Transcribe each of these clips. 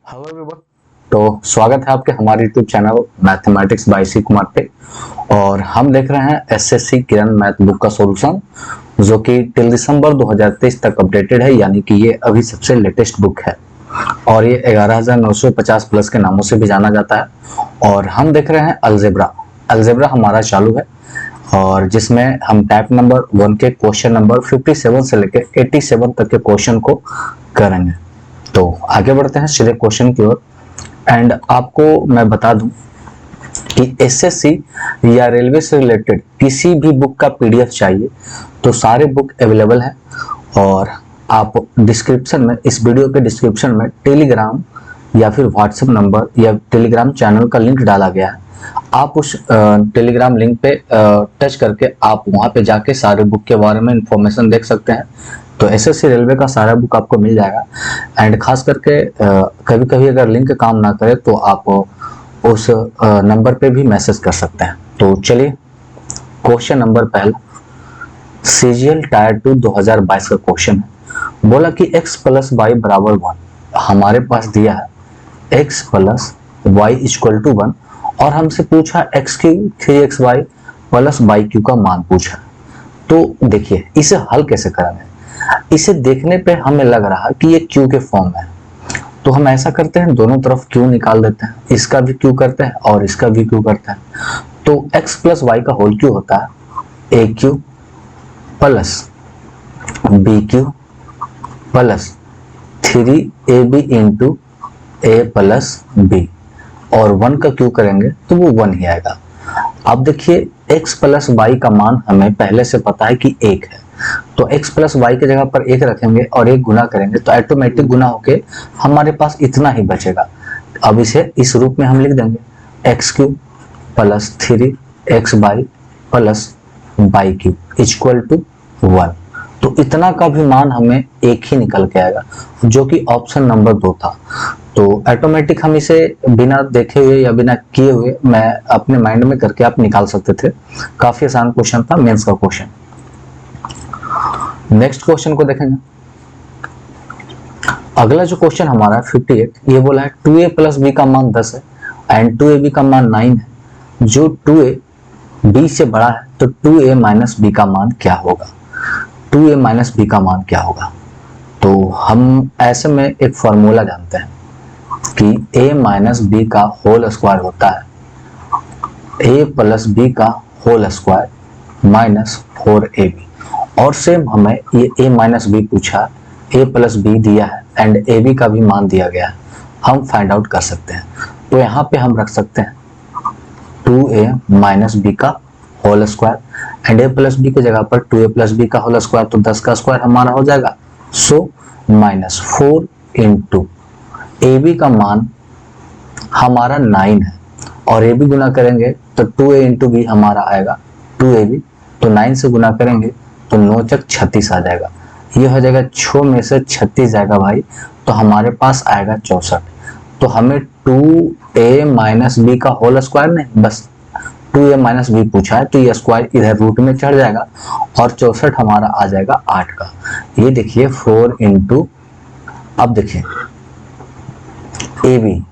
Hello everyone. तो स्वागत है आपके हमारे यूट्यूब चैनल मैथमेटिक्स बाय सी कुमार पे। और हम देख रहे हैं एसएससी किरण मैथ बुक का सॉल्यूशन जो कि टिल दिसंबर 2023 तक अपडेटेड है, यानी कि ये अभी सबसे लेटेस्ट बुक है और ये 11,950 प्लस के नामों से भी जाना जाता है। और हम देख रहे हैं अलजेब्रा। अलजेब्रा हमारा चालू है और जिसमें हम टाइप नंबर 1 के क्वेश्चन नंबर 57 से लेकर 87 तक के क्वेश्चन को करेंगे। तो आगे बढ़ते हैं सीधे क्वेश्चन की ओर। एंड आपको मैं बता दूं कि एसएससी या रेलवे से रिलेटेड किसी भी बुक का पीडीएफ चाहिए तो सारे बुक अवेलेबल है। और आप डिस्क्रिप्शन में, इस वीडियो के डिस्क्रिप्शन में टेलीग्राम या फिर व्हाट्सएप नंबर या टेलीग्राम चैनल का लिंक डाला गया है। आप उस टेलीग्राम लिंक पे टच करके आप वहां पे जाके सारे बुक के बारे में इंफॉर्मेशन देख सकते हैं। तो एसएससी रेलवे का सारा बुक आपको मिल जाएगा। एंड खास करके कभी कभी अगर लिंक काम ना करे तो आप उस नंबर पे भी मैसेज कर सकते हैं। तो चलिए क्वेश्चन नंबर पहला, सीजीएल टायर 2 2022 का क्वेश्चन है। बोला कि x प्लस वाई बराबर 1। हमारे पास दिया है x plus y equal to 1 और हमसे पूछा x cube 3xy plus y cube का मान पूछा। तो देखिए इसे हल कैसे करेंगे। इसे देखने पे हमें लग रहा है कि ये क्यू के फॉर्म में है, तो हम ऐसा करते हैं दोनों तरफ क्यू निकाल देते हैं। इसका भी क्यू करते हैं और इसका भी क्यू करते हैं। तो x प्लस वाई का होल क्यू होता है a Q plus b cube plus 3ab into a plus b, और 1 का क्यू करेंगे तो वो 1 ही आएगा। अब देखिए x प्लस वाई का मान हमें पहले से पता है कि 1 है, तो x प्लस वाई की जगह पर 1 रखेंगे और 1 गुना करेंगे तो ऑटोमेटिक गुना होके हमारे पास इतना ही बचेगा। अब इसे इस रूप में हम लिख देंगे x cube plus 3xy plus y cube equal to 1। तो इतना का भी मान हमें 1 ही निकल के आएगा जो कि ऑप्शन नंबर 2 था। तो ऑटोमेटिक हम इसे बिना देखे हुए या बिना किए हुए मैं अपने माइंड में करके आप निकाल सकते थे। काफी आसान क्वेश्चन था, मेंस का क्वेश्चन। नेक्स्ट क्वेश्चन को देखेंगे। अगला जो क्वेश्चन हमारा 58, ये बोला है 2a प्लस बी का मान 10 है एंड 2ab का मान 9 है। जो 2a b से बड़ा है तो 2a माइनस बी का मान क्या होगा। 2a माइनस बी का मान क्या होगा। तो हम ऐसे में एक फॉर्मूला जानते हैं कि a माइनस बी का होल स्क्वायर होता है a प्लस बी का होल स्क्वायर माइनस 4ab। और सेम हमें ये a माइनस बी पूछा, a प्लस बी दिया है एंड ए बी का भी मान दिया गया है, हम फाइंड आउट कर सकते हैं। तो यहाँ पे हम रख सकते हैं 2a माइनस बी का whole square and a plus b की जगह पर 2a प्लस बी का होल स्क्वायर, तो 10 का स्क्वायर हमारा हो जाएगा। So minus 4 into a b का मान हमारा 9 है और ए बी गुना करेंगे तो 2a इंटू बी हमारा आएगा 2ab, तो 9 से गुना करेंगे तो 9 चक 36 आ जाएगा। ये हो जाएगा 6 में से 36 जाएगा भाई, तो हमारे पास आएगा 64। तो हमें 2a माइनस बी का होल स्क्वायर नहीं, बस 2a माइनस बी पूछा है तो ये स्क्वायर इधर रूट में चढ़ जाएगा और 64 हमारा आ जाएगा 8 का। ये देखिए 4 इंटू, अब देखिए ए बी,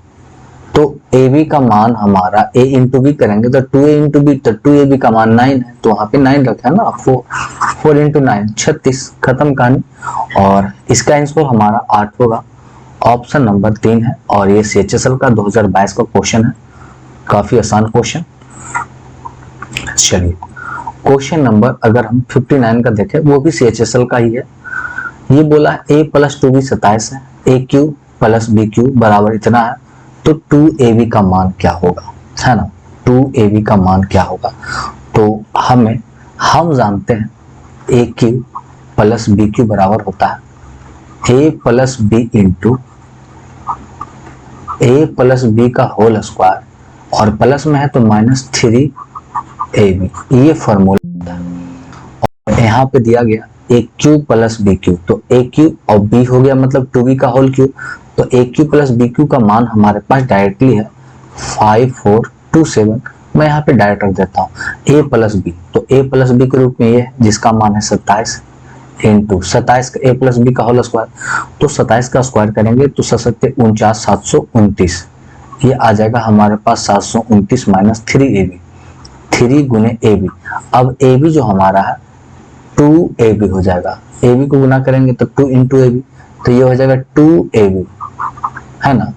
तो ए बी का मान हमारा a इंटू बी करेंगे तो 2a इंटू बी, तो 2ab का मान 9 है तो वहां पे 9 रखा है ना, 4 इंटू 9 36, खत्म कहानी। और इसका आंसर हमारा 8 होगा। ऑप्शन नंबर 3 है और ये सीएचएसएल का 2022 का क्वेश्चन है। काफी आसान क्वेश्चन। चलिए क्वेश्चन नंबर अगर हम 59 का देखें, वो भी सीएचएसएल का ही है। ये बोला a प्लस 2b 27 है, a Q plus b Q बराबर इतना है, तो 2ab का मान क्या होगा, है ना। 2ab का मान क्या होगा, तो हम जानते हैं ए क्यू प्लस बी क्यू बराबर होता है a plus B into a plus b का होल स्क्वायर, और प्लस में है तो माइनस 3ab, ये फॉर्मूला है। और यहाँ पे दिया गया ए क्यू प्लस बी क्यू, तो ए क्यू और बी हो गया मतलब 2b का होल क्यू, तो ए क्यू प्लस बी क्यू का मान हमारे पास डायरेक्टली है 5427। मैं यहाँ पे डायरेक्ट रख देता हूँ ए प्लस बी, तो ए प्लस बी के रूप में ये है जिसका मान है 27 इंटू 27 का ए प्लस बी का होल स्क्वायर, तो 27 का स्क्वायर करेंगे तो 49 729, ये आ जाएगा हमारे पास 729 माइनस 3ab, 3 गुने ए बी। अब ए बी जो हमारा है 2ab हो जाएगा, ए बी को गुना करेंगे तो 2 इंटू ए बी, तो ये हो जाएगा 2ab, है ना।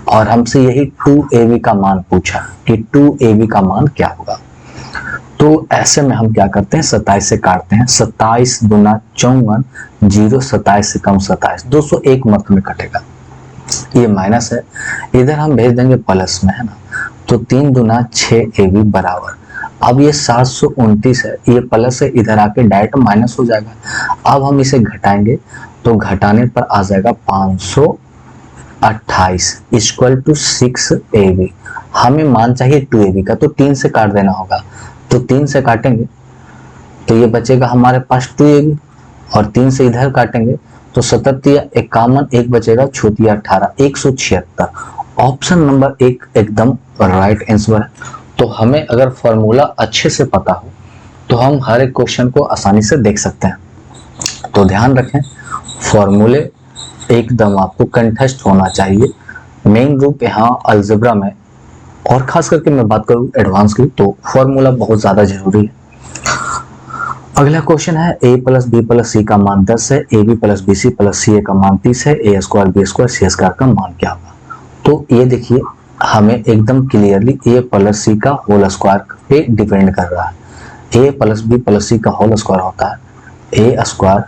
और हमसे यही 2ab का मान पूछा कि 2ab का मान क्या होगा। तो ऐसे में हम क्या करते हैं, 27 से काटते हैं, 27 दूना 54, 0 27 से कम 27, 201 मत में कटेगा, ये माइनस है, इधर हम भेज देंगे प्लस में, है ना। तो 3 दूना 6ab बराबर, अब ये 729 है, ये प्लस है, इधर आके डायरेक्ट माइनस हो जाएगा। अब हम इसे घटाएंगे तो घटाने पर आ जाएगा 528 इक्वल टू 6ab। हमें मान चाहिए 2ab का, तो 3 से काट देना होगा, तो 3 से काटेंगे तो ये बचेगा हमारे पास 2ab, और 3 से इधर काटेंगे तो 77 51, एक बचेगा, छोटिया 18, 176। ऑप्शन नंबर 1 एकदम राइट आंसर है। तो हमें अगर फॉर्मूला अच्छे से पता हो तो हम हर एक क्वेश्चन को आसानी से देख सकते हैं। तो ध्यान रखें, फॉर्मूले एकदम आपको कंठस्थ होना चाहिए। मेन रूप यहाँ अलजेब्रा में, और खास करके मैं बात करूँ एडवांस की, तो फॉर्मूला बहुत ज्यादा जरूरी है। अगला क्वेश्चन है a plus b plus c का मान 10 है, a b plus b c plus c a का मान 30 है, a square b square c square का मान क्या होगा। तो ये देखिए हमें एकदम क्लियरली a प्लस सी का होल स्क्वायर पे डिपेंड कर रहा है। a plus b plus c का होल स्क्वायर होता है a square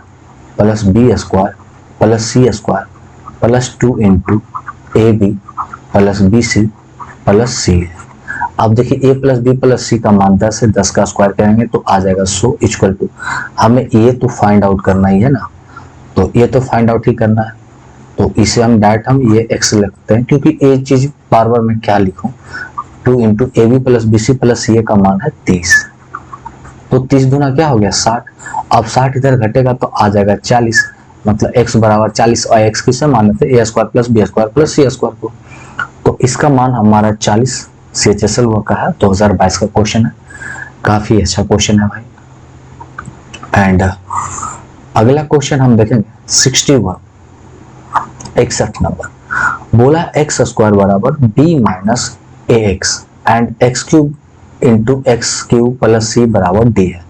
plus b square plus c square plus 2 into a b plus b c plus c. अब देखिए a plus b plus c का मान 10 है, 10 का स्क्वायर करेंगे तो आ जाएगा 100 इक्वल टू, हमें ये तो फाइंड आउट करना ही है ना, तो ये तो फाइंड आउट ही करना है। तो इसे हम डायरेक्ट हम ये x लिखते हैं, क्योंकि ये चीज बार बार मैं क्या लिखूं, 2 into a b plus b c plus c a का मान है 30, तो 30 दूना क्या हो गया 60। अब 60 इधर घटेगा तो आ जाएगा 40, मतलब x बराबर 40, और x किसे माने थे, a square plus b square plus c square को, तो इसका मान हमारा 40 CHSL वो का है, 2022 का क्वेश्चन है, काफी अच्छा क्वेश्चन है भाई। एंड अगला क्वेश्चन हम देखेंगे 61 नंबर, बोला एक्स स्क्वायर बराबर b minus a x and x cube into x cube plus c बराबर डी है।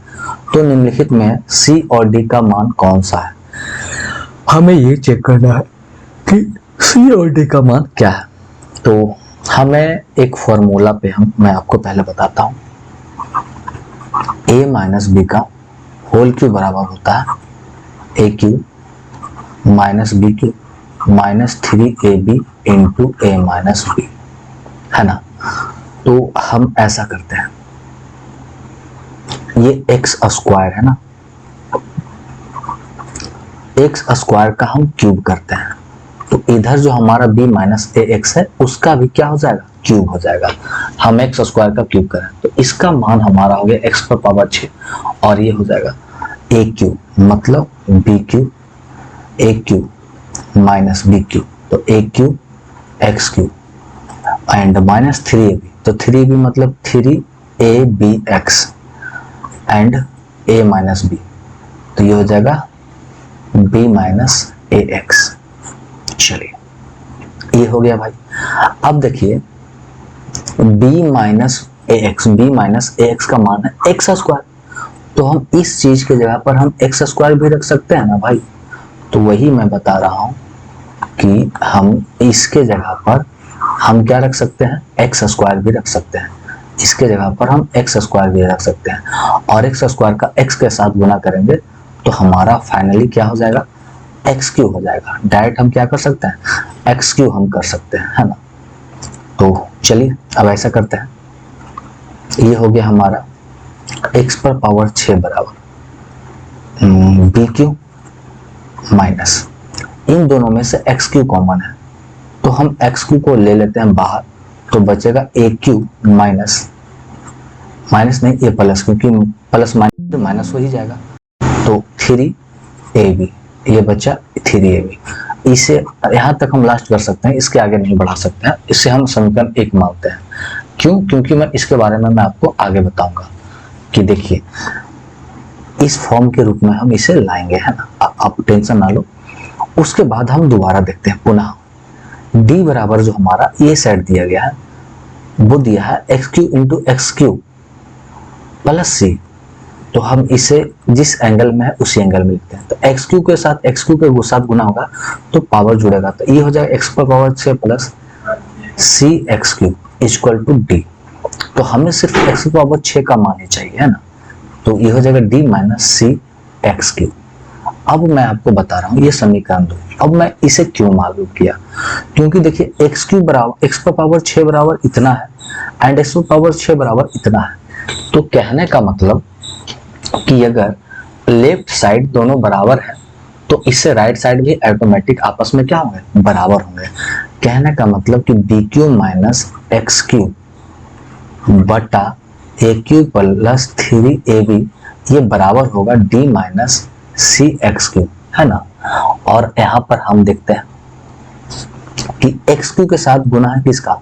तो निम्नलिखित में सी और डी का मान कौन सा है, हमें ये चेक करना है कि सी और डी का मान क्या है। तो हमें एक फॉर्मूला पे मैं आपको पहले बताता हूं, a माइनस बी का होल क्यूब बराबर होता है a cube minus b cube minus 3ab into a minus b, है ना। तो हम ऐसा करते हैं, ये एक्स स्क्वायर है ना, एक्स स्क्वायर का हम क्यूब करते हैं, तो इधर जो हमारा b माइनस ए एक्स है उसका भी क्या हो जाएगा, क्यूब हो जाएगा। हम एक्स स्क्वायर का क्यूब करें तो इसका मान हमारा हो गया x पर पावर 6, और ये हो जाएगा ए क्यूब मतलब b cube, a cube minus b cube, तो a cube x cube and minus 3ab, तो 3ab मतलब 3abx and a minus B, तो ये हो जाएगा b माइनस ए एक्स। चलिए ये हो गया भाई। अब देखिए b माइनस ए एक्स का मान है एक्स स्क्वायर, तो हम इस चीज के जगह पर हम एक्स स्क्वायर भी रख सकते हैं ना भाई, तो वही मैं बता रहा हूं कि हम इसके जगह पर हम क्या रख सकते हैं, एक्स स्क्वायर भी रख सकते हैं, इसके जगह पर हम एक्स स्क्वायर भी रख सकते हैं, और एक्स स्क्वायर का एक्स के साथ गुना करेंगे तो हमारा फाइनली क्या हो जाएगा, एक्स क्यू हो जाएगा। डायरेक्ट हम क्या कर सकते हैं, एक्स क्यू हम कर सकते हैं, है ना। तो चलिए अब ऐसा करते हैं, ये हो गया हमारा x पर पावर 6 बराबर बी क्यू माइनस, इन दोनों में से एक्स क्यू कॉमन है तो हम एक्स क्यू को ले लेते हैं बाहर, तो बचेगा ए क्यू माइनस नहीं ए प्लस, क्योंकि प्लस माइनस माइनस हो ही जाएगा, तो 3ab, ये बचा 3ab। इसे यहाँ तक हम लास्ट कर सकते हैं, इसके आगे नहीं बढ़ा सकते हैं, इससे हम समीकरण 1 मानते हैं। क्यों, क्योंकि मैं इसके बारे में मैं आपको आगे बताऊंगा कि देखिए इस फॉर्म के रूप में हम इसे लाएंगे, है ना, आप टेंशन ना लो। उसके बाद हम दोबारा देखते हैं पुनः d बराबर जो हमारा ये सेट दिया गया है वो दिया है x cube into x cube plus c. तो हम इसे जिस एंगल में है उसी एंगल में लिखते हैं। तो एक्स क्यू के साथ एक्स क्यू के साथ गुना होगा तो पावर जुड़ेगा, तो ये हो जाएगा एक्स पर power 6 plus c x cube equal to d. तो हमें सिर्फ एक्स की पावर 6 का मान ही चाहिए, है ना, तो ये हो जाएगा D minus c x Q. अब मैं आपको बता रहा हूँ ये समीकरण 2। अब मैं इसे क्यों मालूम किया, क्योंकि देखिए एक्स क्यू बराबर एक्स पर पावर 6 बराबर इतना है एंड एक्स पर पावर 6 बराबर इतना है। तो कहने का मतलब कि अगर लेफ्ट साइड दोनों बराबर है तो इससे राइट साइड भी ऑटोमेटिक आपस में क्या होंगे, बराबर होंगे। कहने का मतलब कि b cube minus x cube बटा ए क्यू प्लस 3ab ये बराबर होगा d minus c x cube, है ना। और यहाँ पर हम देखते हैं कि एक्स क्यू के साथ गुना है किसका,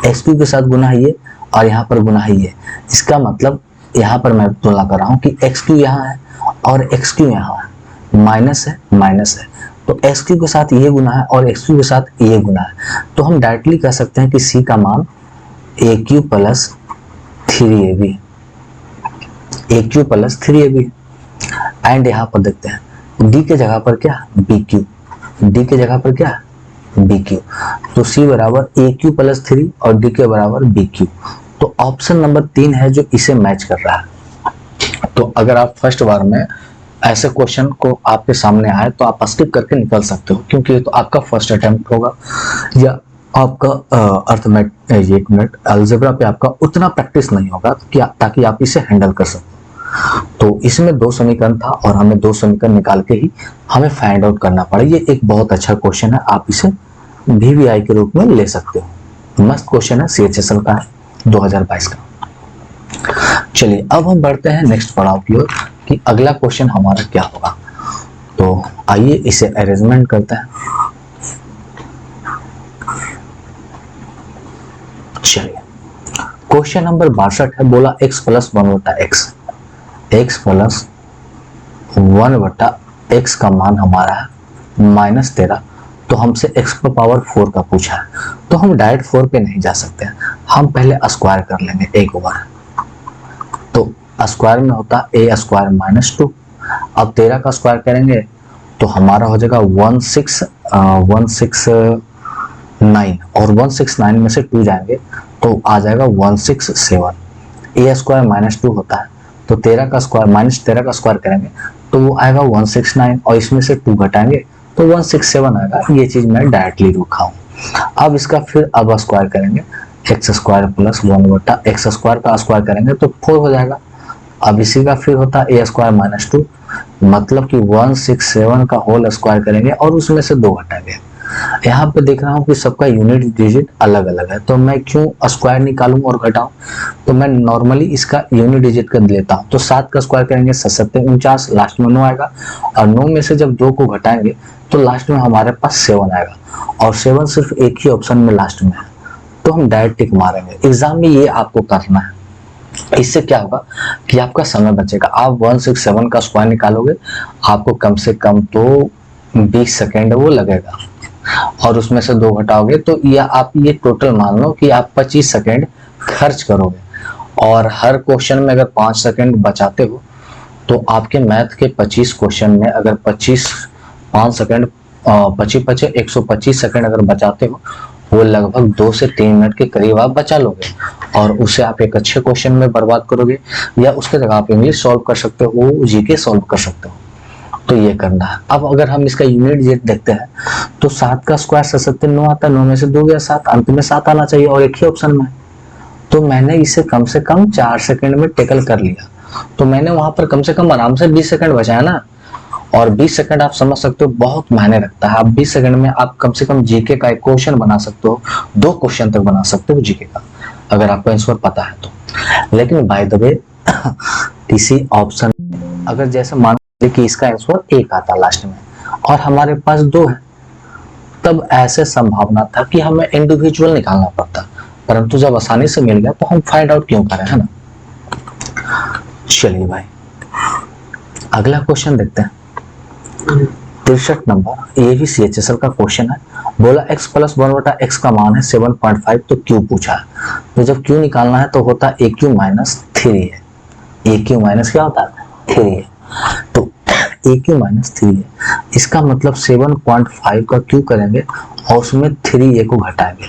एक्स क्यू के साथ गुना है ये और यहाँ पर गुना है ये। इसका मतलब यहाँ पर मैं तुलना कर रहा हूँ कि एक्स क्यू यहाँ है और एक्स क्यू यहाँ है, माइनस है माइनस है, तो एक्स क्यू के साथ ये गुना है और एक्स क्यू के साथ ये गुना है। तो हम डायरेक्टली कह सकते हैं कि सी का मान A Q plus 3ab, A Q plus 3ab। And यहाँ पर देखते हैं डी के जगह पर क्या बी क्यू, डी के जगह पर क्या बी क्यू, तो सी बराबर ए क्यू प्लस 3 और डी के बराबर बी क्यू। तो ऑप्शन नंबर 3 है जो इसे मैच कर रहा है। तो अगर आप फर्स्ट बार में ऐसे क्वेश्चन को आपके सामने आए तो आप स्किप करके निकल सकते हो, क्योंकि ये तो आपका फर्स्ट अटेम्प्ट होगा या आपका अर्थमेटिक एक मिनट अलजेब्रा पे आपका उतना प्रैक्टिस नहीं होगा कि ताकि आप इसे हैंडल कर सको। तो इसमें 2 समीकरण था और हमें 2 समीकरण निकाल के ही हमें फाइंड आउट करना पड़ा। ये एक बहुत अच्छा क्वेश्चन है, आप इसे VVI के रूप में ले सकते हो। मस्त क्वेश्चन है, CHSL का है 2022 का। चलिए अब हम बढ़ते हैं नेक्स्ट पड़ाव की ओर कि अगला क्वेश्चन हमारा क्या होगा। तो आइए इसे अरेंजमेंट करते हैं। चलिए क्वेश्चन नंबर 62 है, बोला x प्लस 1 बटा एक्स, x प्लस 1 बटा एक्स का मान हमारा है -13। तो हमसे x पर पावर 4 का पूछा है, तो हम डायरेक्ट 4 पे नहीं जा सकते हैं, हम पहले स्क्वायर कर लेंगे एक बार। तो स्क्वायर में होता a स्क्वायर -2। अब 13 का स्क्वायर करेंगे तो हमारा हो जाएगा 169 और 169 में से 2 जाएंगे तो आ जाएगा 167। a स्क्वायर -2 होता है तो 13 का स्क्वायर -13 का स्क्वायर करेंगे तो वो आएगा 169 और इसमें से 2 घटाएंगे तो 167 आएगा। ये चीज मैं डायरेक्टली रखा हूँ। अब इसका फिर अब स्क्वायर करेंगे एक्स स्क्वायर प्लस 1 बटा एक्स स्क्वायर का स्क्वायर करेंगे तो 4 हो जाएगा। अब इसी का फिर होता है a स्क्वायर -2, मतलब कि 167 का होल स्क्वायर करेंगे और उसमें से 2 घटाएंगे। यहाँ पे देख रहा हूँ कि सबका यूनिट डिजिट अलग अलग है, तो मैं क्यों स्क्वायर निकालूं और घटाऊं, तो मैं नॉर्मली इसका यूनिट डिजिट कर लेता हूँ। तो 7 का स्क्वायर करेंगे 7 49, लास्ट में 9 आएगा और 9 में से जब 2 को घटाएंगे तो लास्ट में हमारे पास 7 आएगा और 7 सिर्फ एक ही ऑप्शन में लास्ट में है, तो हम डायरेक्ट टिक मारेंगे। एग्जाम में ये आपको करना है, इससे क्या होगा कि आपका समय बचेगा। आप 167 का स्क्वायर निकालोगे, आपको कम से कम तो 20 सेकेंड वो लगेगा और उसमें से 2 घटाओगे तो या आप ये टोटल मान लो कि आप 25 सेकेंड खर्च करोगे। और हर क्वेश्चन में अगर 5 सेकेंड बचाते हो तो आपके मैथ के 25 क्वेश्चन में अगर 5 सेकेंड 25 125 सेकेंड अगर बचाते हो, वो लगभग 2 से 3 मिनट के करीब आप बचा लोगे और उसे आप एक अच्छे क्वेश्चन में बर्बाद करोगे या उसके जगह आप इंग्लिश सॉल्व कर सकते हो, जीके सॉल्व कर सकते हो। तो ये करना है। अब अगर हम इसका यूनिट डिजिट देखते हैं तो 7 का स्क्वायर 7 9 आता है, 9 में से 2 गया 7, अंत में 7 आना चाहिए और एक ही ऑप्शन में। तो मैंने इसे कम से कम 4 सेकंड में टेकल कर लिया, तो मैंने वहां पर कम से कम आराम से 20 सेकंड बचाया ना। और 20 सेकंड आप समझ सकते हो बहुत मायने रखता है। आप 20 सेकंड में आप कम से कम जीके का एक क्वेश्चन बना सकते हो, 2 क्वेश्चन तक बना सकते हो जीके का, अगर आपको आंसर पता है तो। लेकिन बाय द वे किसी ऑप्शन अगर जैसे मान कि इसका आंसर 1 आता लास्ट में और हमारे पास 2 है, तब ऐसे संभावना था कि हमें इंडिविजुअल निकालना पड़ता, परंतु जब आसानी से मिल गया तो हम फाइंड आउट क्यों करें, है ना। चलिए भाई अगला क्वेश्चन देखते हैं 63 नंबर, ये भी CHSL का क्वेश्चन है। बोला x प्लस 1/x का मान है 7.5, तो क्यू पूछा है। तो जब क्यू निकालना है तो होता है AQ माइनस 3 है। AQ माइनस क्या होता है 3 है, तो AQ माइनस 3 है, इसका मतलब 7.5 का क्यू करेंगे और उसमें 3a को घटाएंगे।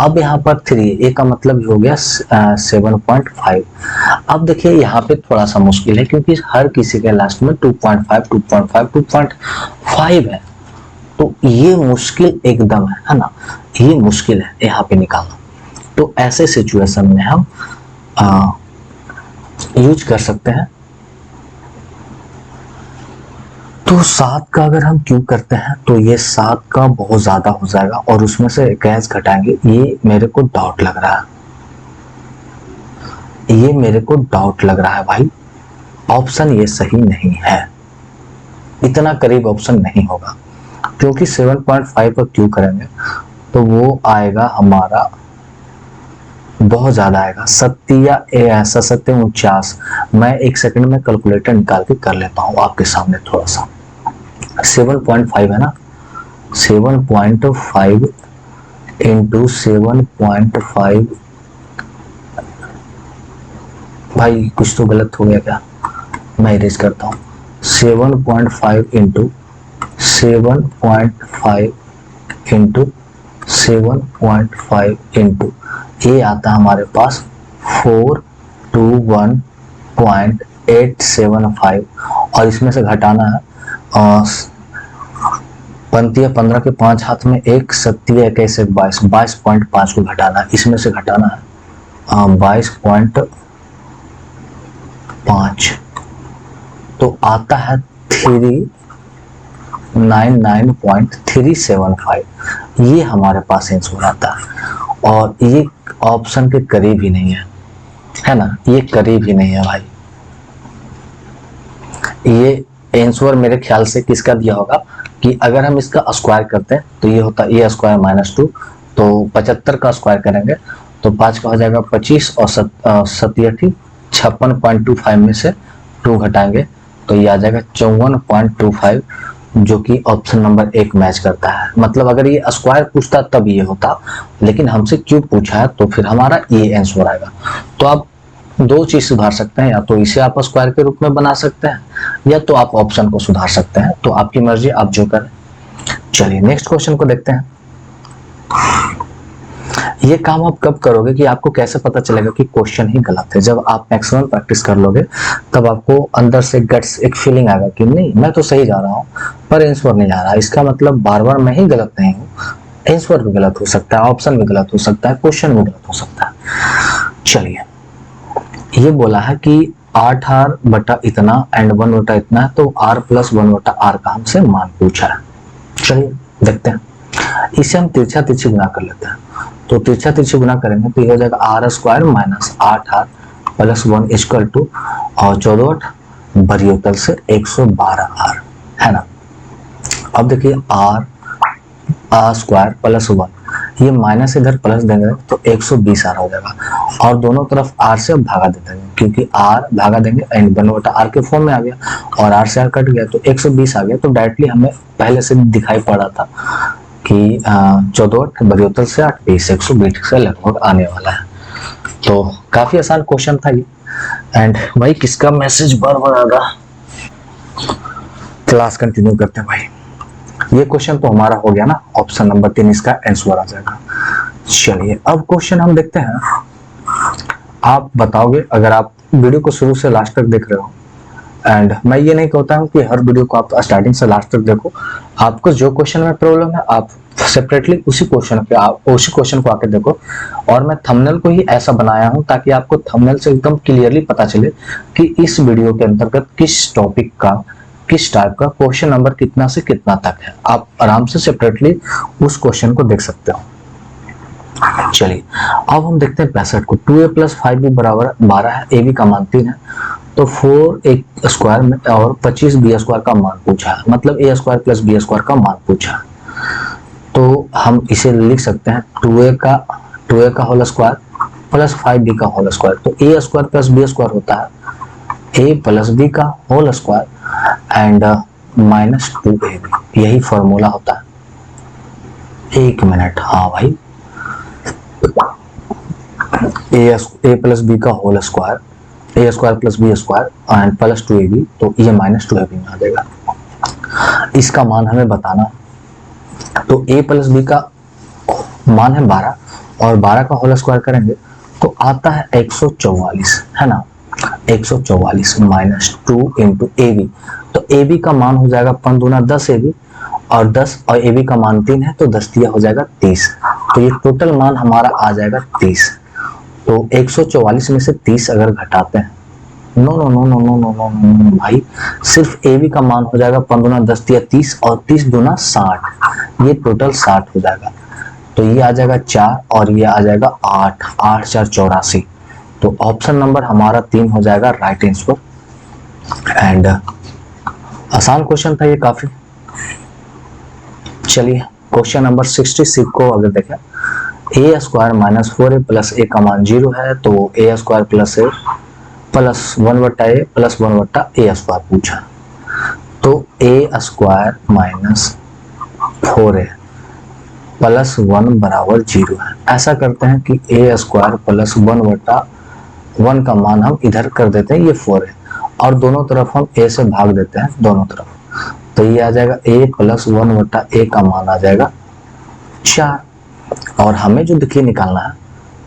अब यहाँ पर 3a का मतलब हो गया 7.5। अब देखिए यहाँ पे थोड़ा सा मुश्किल है क्योंकि हर किसी के लास्ट में 2.5 2.5 2.5 है, तो ये मुश्किल एकदम है ना, ये मुश्किल है यहाँ पे निकालना। तो ऐसे सिचुएशन में हम यूज कर सकते हैं। तो 7 का अगर हम क्यूब करते हैं तो ये 7 का बहुत ज्यादा हो जाएगा और उसमें से गैस घटाएंगे। ये मेरे को डाउट लग रहा है, ये मेरे को डाउट लग रहा है भाई, ऑप्शन ये सही नहीं है, इतना करीब ऑप्शन नहीं होगा क्योंकि 7.5 का क्यूब करेंगे तो वो आएगा हमारा बहुत ज्यादा आएगा, 49। मैं एक सेकंड में कैलकुलेटर निकाल के कर लेता हूँ आपके सामने थोड़ा सा। 7.5 है ना, 7.5 इंटू 7.5, भाई कुछ तो गलत हो गया क्या, मैं इरेज करता हूँ। 7.5 इंटू 7.5 इंटू 7.5 इंटू ये आता है हमारे पास 421.875 और इसमें से घटाना है पंक्तियां 15 के 5 हाथ में 1, 7 21 22, 22.5 को घटाना है, इसमें से घटाना है 22.5, तो आता है 399.375। ये हमारे पास आंसर आता है और ये ऑप्शन के करीब ही नहीं है ना, ये करीब ही नहीं है भाई। ये आंसर मेरे ख्याल से किसका दिया होगा कि अगर हम इसका स्क्वायर करते हैं तो ये होता है a स्क्वायर माइनस 2, तो 75 का स्क्वायर करेंगे तो 5 का हो जाएगा 25 और 57 56.25 में से 2 घटाएंगे तो ये आ जाएगा 54.25, जो कि ऑप्शन नंबर 1 मैच करता है। मतलब अगर ये स्क्वायर पूछता तब ये होता, लेकिन हमसे क्यूब पूछा है तो फिर हमारा ये आंसर आएगा। तो आप दो चीज सुधार सकते हैं, या तो इसे आप स्क्वायर के रूप में बना सकते हैं या तो आप ऑप्शन को सुधार सकते हैं, तो आपकी मर्जी, आप जो करें। चलिए नेक्स्ट क्वेश्चन को देखते हैं। ये काम आप कब करोगे कि आपको कैसे पता चलेगा कि क्वेश्चन ही गलत है? जब आप मैक्सिमम प्रैक्टिस कर लोगे तब आपको अंदर से गट्स एक फीलिंग आएगा कि नहीं मैं तो सही जा रहा हूँ पर आंसर नहीं आ रहा, इसका मतलब बार बार मैं ही गलत नहीं हूँ, आंसर भी गलत हो सकता है, ऑप्शन भी गलत हो सकता है, क्वेश्चन भी गलत हो सकता है। चलिए ये बोला है कि 8r बटा इतना एंड 1 बटा इतना है, तो r प्लस 1 बटा r का हमसे मान पूछा है। चलिए देखते हैं, इसे हम तिरछा तिरछी गुना कर लेते हैं। तो तिरछा तिरछी गुना करेंगे तो ये हो जाएगा r square minus 8r plus 1 equal to और 14 बरियोतल से 112r है ना। अब देखिए r स्क्वायर प्लस 1, ये माइनस इधर प्लस देंगे तो 120r हो जाएगा और दोनों तरफ r से अब भागा दे देंगे क्योंकि r भागा देंगे एंड 1 बटा r के फॉर्म में आ गया और r से r कट गया तो 120 आ गया। तो डायरेक्टली हमें पहले से दिखाई पड़ा था कि 14 बरियोतल से 8 20 120 से लगभग आने वाला है। तो काफी आसान क्वेश्चन था ये। एंड भाई किसका मैसेज बार बार आ रहा, क्लास कंटिन्यू करते हैं भाई। ये क्वेश्चन तो हमारा हो गया ना, ऑप्शन नंबर 3 इसका आंसर आ जाएगा। चलिए अब क्वेश्चन हम देखते हैं, आप बताओगे अगर आप वीडियो को शुरू से लास्ट तक देख रहे हो। एंड मैं ये नहीं कहता हूँ कि हर वीडियो को आप स्टार्टिंग से लास्ट तक देखो, आपको जो क्वेश्चन में प्रॉब्लम है आप सेपरेटली उसी क्वेश्चन को आके देखो। और मैं थंबनेल को ही ऐसा बनाया हूँ ताकि आपको थंबनेल से एकदम क्लियरली पता चले कि इस वीडियो के अंतर्गत किस टॉपिक का किस टाइप का क्वेश्चन नंबर कितना से कितना तक है। आप आराम से सेपरेटली उस क्वेश्चन को देख सकते हो। चलिए अब हम देखते हैं 65 को। 2a प्लस 5b बराबर 12 है, a b का मान 3 है, तो 4a स्क्वायर में और 25b स्क्वायर का मान पूछा है, मतलब a square plus b square का मान पूछा है। तो हम इसे लिख सकते हैं 2a का होल स्क्वायर प्लस 5b का होल स्क्वायर। तो a square plus b square होता है ए प्लस बी का whole square and minus 2ab, यही फॉर्मूला होता है। एक मिनट, हाँ भाई, ए प्लस बी का whole square, a square plus b square and plus 2ab, तो ये माइनस 2ab में आ जाएगा। इसका मान हमें बताना है, तो ए प्लस बी का मान है 12 और 12 का होल स्क्वायर करेंगे तो आता है 144, है ना। 144 माइनस 2 इंटू ए बी, तो ए बी का मान हो जाएगा 5 दूना 10 ए बी, और 10 और ए बी का मान 3 है तो 10 दिया हो जाएगा 30, तो ये टोटल मान हमारा आ जाएगा 30। तो 144 में से 30 अगर घटाते हैं, no no no no no no no no भाई, सिर्फ ए बी का मान हो जाएगा 5 दूना 10 दिया 30 और 30 दूना 60, ये टोटल 60 हो जाएगा। तो ये आ जाएगा 4 और ये आ जाएगा 8, 8 4 84, तो ऑप्शन नंबर हमारा 3 हो जाएगा राइट आंसर। एंड आसान क्वेश्चन था ये काफी। चलिए क्वेश्चन नंबर 66 को अगर देखें, a square minus 4a plus a का मान 0 है, तो a square plus a plus 1/a plus 1/a square पूछा। तो a square minus 4a plus 1 बराबर 0 है। ऐसा करते हैं कि ए स्क्वायर प्लस 1/1 का मान हम इधर कर देते हैं, ये 4 है, और दोनों तरफ हम ए से भाग देते हैं दोनों तरफ, तो ये आ जाएगा ए प्लस 1/a का मान आ जाएगा 4। और हमें जो देखिए निकालना है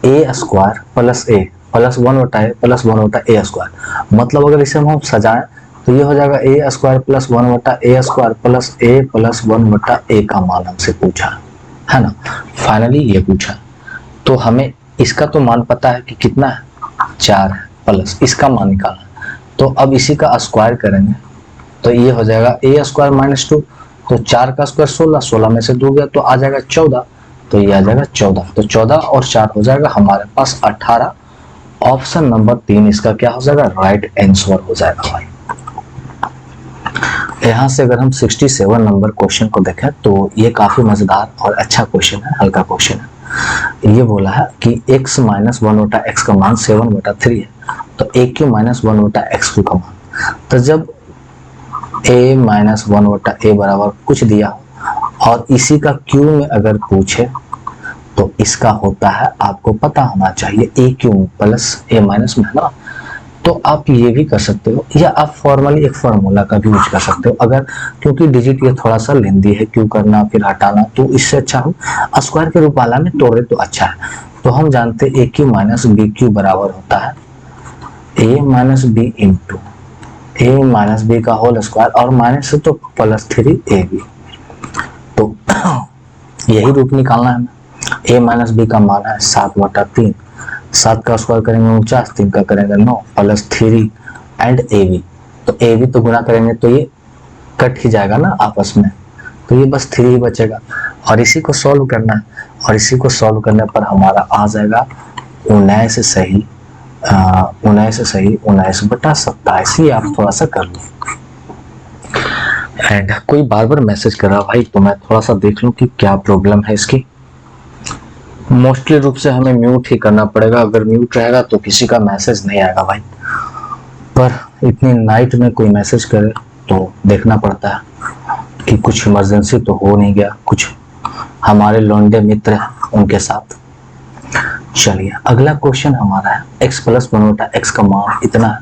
a square plus a plus 1/a plus 1/a square, मतलब अगर इसे हम सजाएं तो ये हो जाएगा a square plus 1/a square plus a plus 1/a का मान हमसे पूछा, है ना। फाइनली ये पूछा, तो हमें इसका तो मान पता है कि कितना है, 4 है, प्लस इसका मान निकालना है, तो अब इसी का स्क्वायर करेंगे तो ये हो जाएगा ए स्क्वायर माइनस 2, तो 4 का स्क्वायर 16, 16 में से 2 गया तो आ जाएगा 14, तो ये आ जाएगा 14, तो 14 और 4 हो जाएगा हमारे पास 18। ऑप्शन नंबर 3 इसका क्या हो जाएगा, राइट आंसर हो जाएगा भाई। यहाँ से अगर हम 67 नंबर क्वेश्चन को देखें तो ये काफी मजेदार और अच्छा क्वेश्चन है, हल्का क्वेश्चन है। ये बोला है कि x माइनस 1/x का मान 7/3 है, तो ए क्यू माइनस 1/x2 का मान, तो जब a माइनस 1/a बराबर कुछ दिया और इसी का क्यू में अगर पूछे तो इसका होता है, आपको पता होना चाहिए ए क्यू प्लस ए माइनस में, है ना। तो आप ये भी कर सकते हो, या आप फॉर्मली एक फार्मूला का भी यूज कर सकते हो, अगर क्योंकि डिजिट ये थोड़ा सा लेंदी है, क्यू करना फिर हटाना, तो इससे अच्छा हो स्क्वायर के रूप वाला में तोड़े तो अच्छा है। तो हम जानते हैं ए क्यू माइनस बी क्यू बराबर होता है a minus b into a minus b का होल स्क्वायर, और माइनस से तो प्लस 3ab, तो यही रूप निकालना है हमें। ए माइनस बी का मान है 7/3, 7 का स्क्वायर करेंगे 49, 3 का करेंगे 9 प्लस 3 एंड ए बी, तो ए बी तो गुणा करेंगे तो ये कट ही जाएगा ना आपस में, तो ये बस 3 ही बचेगा, और इसी को सॉल्व करना है, और इसी को सॉल्व करने पर हमारा आ जाएगा 19 सही 19/27, ये आप थोड़ा सा कर लो। एंड कोई बार बार मैसेज कर रहा भाई, तो मैं थोड़ा सा देख लूं कि क्या प्रॉब्लम है इसकी। मोस्टली रूप से हमें म्यूट ही करना पड़ेगा, अगर म्यूट रहेगा तो किसी का मैसेज नहीं आएगा भाई, पर इतनी नाइट में कोई मैसेज करे तो देखना पड़ता है कि कुछ इमरजेंसी तो हो नहीं गया, कुछ हमारे लौंडे मित्र हैं उनके साथ। चलिए अगला क्वेश्चन हमारा है x प्लस 1/x का मान इतना है,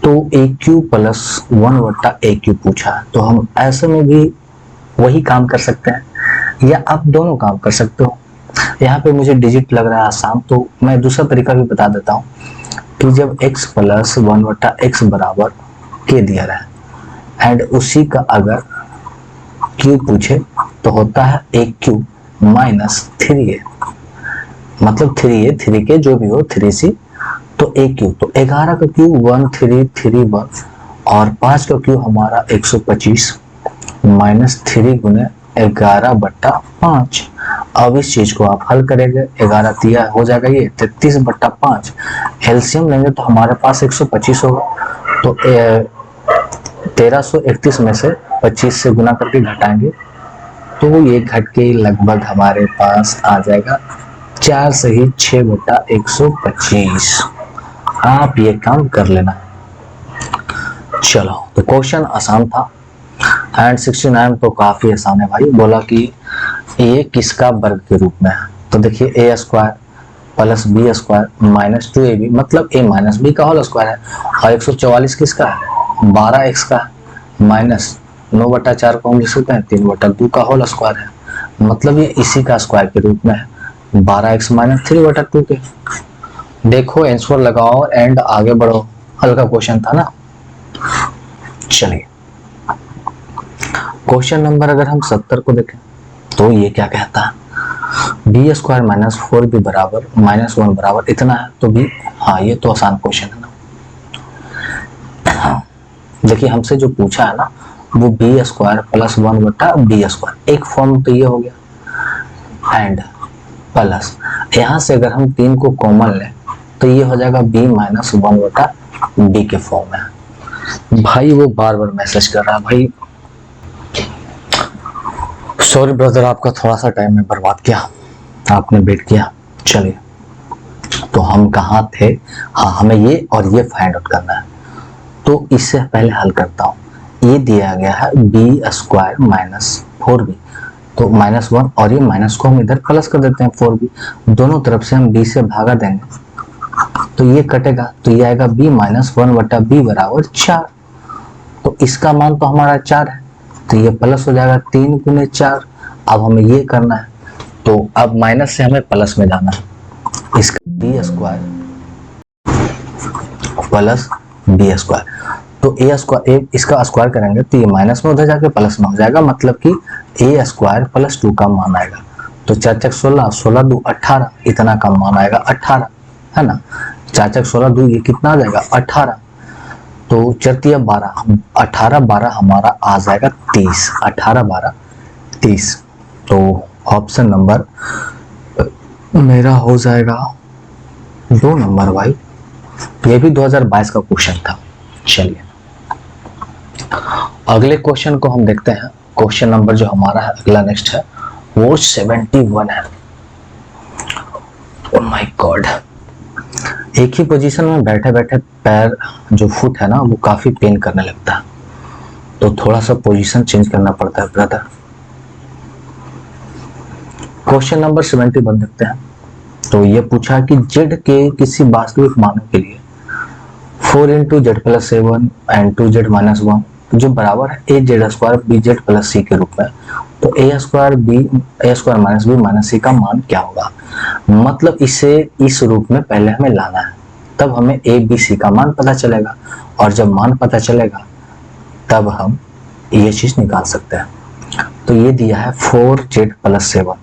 तो ए क्यू प्लस 1/a क्यू पूछा है, तो हम ऐसे में भी वही काम कर सकते हैं, या आप दोनों काम कर सकते हो। यहाँ पे मुझे डिजिट लग रहा है आसान, तो मैं दूसरा तरीका भी बता देता हूँ कि जब x प्लस 1/x बराबर के दिया रहा एंड उसी का अगर q पूछे तो होता है ए क्यू माइनस 3a, मतलब 3a 3k जो भी हो 3c, तो ए क्यू, तो 11 का क्यू 1331 और 5 का क्यू हमारा 125 माइनस 3 गुने 11/5। अब इस चीज को आप हल करेंगे, 11 दिया हो जाएगा ये 33/5, एलसीएम लेंगे तो हमारे पास 125 होगा, तो 1331 में से 25 से गुना करके घटाएंगे तो ये घट के लगभग हमारे पास आ जाएगा 4 सही 6/125। आप ये काम कर लेना। चलो तो क्वेश्चन आसान था एंड 69 तो काफी आसान है भाई। बोला कि ये किसका वर्ग के रूप में है, तो देखिए a square plus b square minus 2ab मतलब a माइनस बी का होल स्क्वायर है। और 144 किसका है, 12x का है, माइनस 9/4 को हम लिख सकते हैं 3/2 का होल स्क्वायर है, मतलब ये इसी का स्क्वायर के रूप में है 12x माइनस 3/2 के। देखो आंसर लगाओ एंड आगे बढ़ो, हल्का क्वेश्चन था ना। चलिए क्वेश्चन नंबर अगर हम 70 को देखें तो ये क्या कहता है, बी स्क्वायर माइनस 4b बराबर -1 बराबर इतना है, तो भी हाँ ये तो आसान क्वेश्चन है ना। हाँ, देखिए हमसे जो पूछा है ना वो b square plus 1/b square, एक फॉर्म तो ये हो गया एंड प्लस यहाँ से अगर हम 3 को कॉमन लें तो ये हो जाएगा b माइनस 1/b के फॉर्म में। भाई वो बार बार मैसेज कर रहा है भाई, सॉरी ब्रदर आपका थोड़ा सा टाइम में बर्बाद किया, आपने वेट किया। चलिए तो हम कहाँ थे, हाँ हमें ये और ये फाइंड आउट करना है। तो इससे पहले हल करता हूँ, ये दिया गया है बी स्क्वायर माइनस 4b, तो -1 और ये माइनस को हम इधर प्लस कर देते हैं 4b, दोनों तरफ से हम b से भागा देंगे तो ये कटेगा, तो ये आएगा b माइनस 1/b बराबर 4। तो इसका मान तो हमारा 4 है, तो ये प्लस हो जाएगा 3 गुने 4। अब हमें ये करना है, तो अब माइनस से हमें प्लस में जाना है, इसका b square plus b square, तो ए स्क्वायर इसका स्क्वायर करेंगे तो ये माइनस में उधर जाके प्लस में हो जाएगा, मतलब कि ए स्क्वायर प्लस 2 का मान आएगा। तो 4 × 16, 16 2 18, इतना का मान आएगा 18 है ना। 4 × 16 2 ये कितना आ जाएगा 18, तो 4 × 12, 18 12 हमारा आ जाएगा 30, 18 12 30। तो ऑप्शन नंबर मेरा हो जाएगा 2 नंबर भाई। ये भी 2022 का क्वेश्चन था। चलिए अगले क्वेश्चन को हम देखते हैं। क्वेश्चन नंबर जो हमारा है अगला नेक्स्ट है वो 71 है। ओह माय गॉड, एक ही पोजीशन में बैठे बैठे पैर जो फुट है ना वो काफी पेन करने लगता है, तो थोड़ा सा पोजीशन चेंज करना पड़ता है ब्रदर। क्वेश्चन नंबर 71 देखते हैं। तो ये पूछा कि z के किसी वास्तविक मानों के लिए 4 × z + 7 एंड 2z - 1 जो बराबर है az² bz + c के रूप में, तो a² minus b minus c का मान क्या होगा। मतलब इसे इस रूप में पहले हमें लाना है, तब हमें a b c का मान पता चलेगा, और जब मान पता चलेगा तब हम ये चीज निकाल सकते हैं। तो ये दिया है 4z + 7,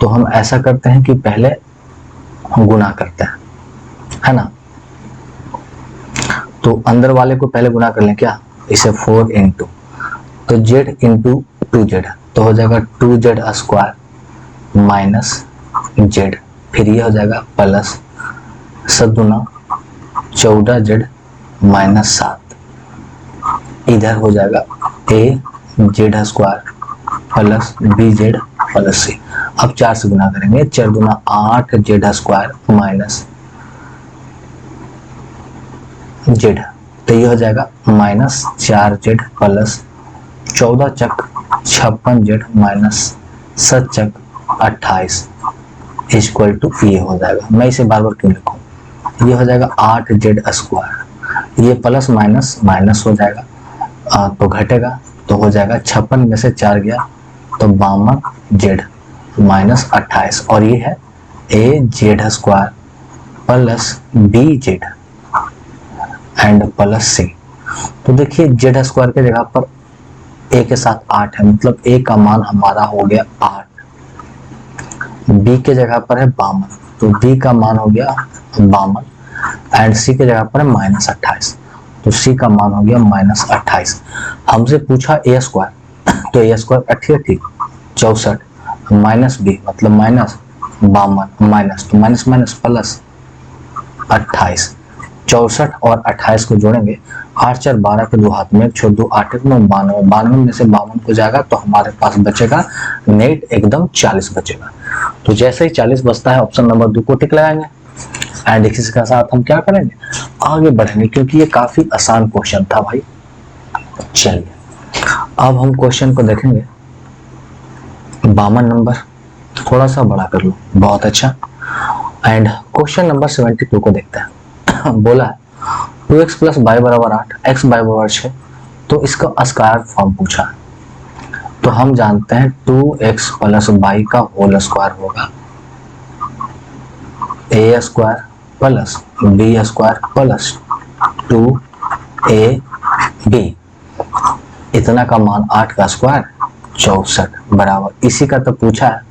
तो हम ऐसा करते हैं कि पहले हम गुना करते हैं, है ना। तो अंदर वाले को पहले गुना कर लें क्या, इसे 4 × तो z × 2z, तो हो जाएगा 2z² माइनस z, फिर ये हो जाएगा प्लस 7 × 14z माइनस 7, इधर हो जाएगा az² plus bz plus c। अब 4 से गुना करेंगे, 4 × 8z² माइनस z, तो ये हो जाएगा -4z प्लस 14 × 56z माइनस 7 × 28 = ये हो जाएगा। मैं इसे बार बार क्यों लिखूं, ये हो जाएगा 8z², ये प्लस माइनस माइनस हो जाएगा तो घटेगा, तो हो जाएगा 56 में से 4 गया तो 52z माइनस 28, और ये है az² plus bz and plus c। तो देखिए z² के जगह पर a के साथ 8 है, मतलब a का मान हमारा हो गया 8, b के जगह पर है 52, तो b का मान हो गया 52 एंड c के जगह पर है -28, तो c का मान हो गया -28। हमसे पूछा a², तो a² ठीक 64 माइनस b मतलब माइनस 52 माइनस, तो माइनस माइनस प्लस 28, 64 और 28 को जोड़ेंगे, 8 4 12 के 2 हाथ में 6 2 8 9 92, 92 में से 52 को जाएगा तो हमारे पास बचेगा नेट एकदम 40 बचेगा। तो जैसे ही 40 बचता है ऑप्शन नंबर 2 को टिक लगाएंगे एंड इसी के साथ हम क्या करेंगे, आगे बढ़ेंगे, क्योंकि ये काफी आसान क्वेश्चन था भाई। चलिए अब हम क्वेश्चन को देखेंगे। 52 नंबर थोड़ा सा बड़ा कर लो, बहुत अच्छा। एंड क्वेश्चन नंबर 72 को देखते हैं। बोला है 2x प्लस वाई बराबर 8, x वाई बराबर 6, तो इसका स्क्वायर फॉर्म पूछा है। तो हम जानते हैं 2x प्लस वाई का होल स्क्वायर होगा a square plus b square plus 2ab, इतना का मान 8 का स्क्वायर 64 बराबर, इसी का तो पूछा है।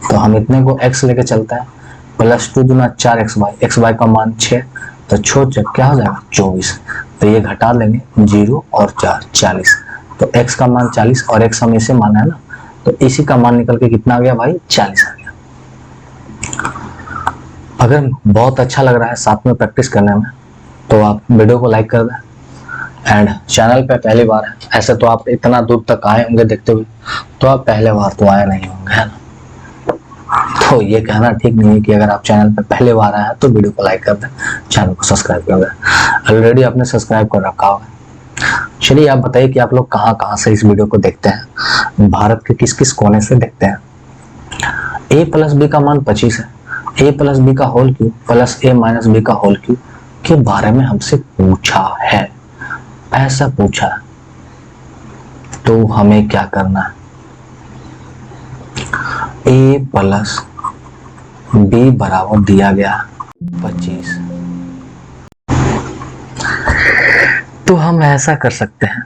तो हम इतने को x लेके चलते हैं, प्लस 2 दूना 4xy, xy का मान 6, तो छोड़ क्या हो जाएगा 24, तो ये घटा लेंगे 0 और 4 40, तो x का मान 40 और x हम इसे माना है ना, तो इसी का मान निकल के कितना आ गया भाई 40 आ गया। अगर बहुत अच्छा लग रहा है साथ में प्रैक्टिस करने में तो आप वीडियो को लाइक कर दें। एंड चैनल पे पहली बार है, ऐसे तो आप इतना दूर तक आए होंगे देखते हुए, तो आप पहले बार तो आए नहीं होंगे, है ना। तो ये कहना ठीक नहीं है कि अगर आप चैनल पे पहले बार आए हैं तो वीडियो को लाइक कर दें, चैनल को सब्सक्राइब कर दें। ऑलरेडी आपने सब्सक्राइब कर रखा होगा। चलिए आप बताइए कि आप लोग कहाँ कहाँ से इस वीडियो को देखते हैं, भारत के किस किस कोने से देखते हैं। a प्लस बी का मान 25 है, a प्लस बी का whole cube plus a minus b का होल क्यूब के बारे में हमसे पूछा है, ऐसा पूछा है। तो हमें क्या करना है, a प्लस बी बराबर दिया गया 25, तो हम ऐसा कर सकते हैं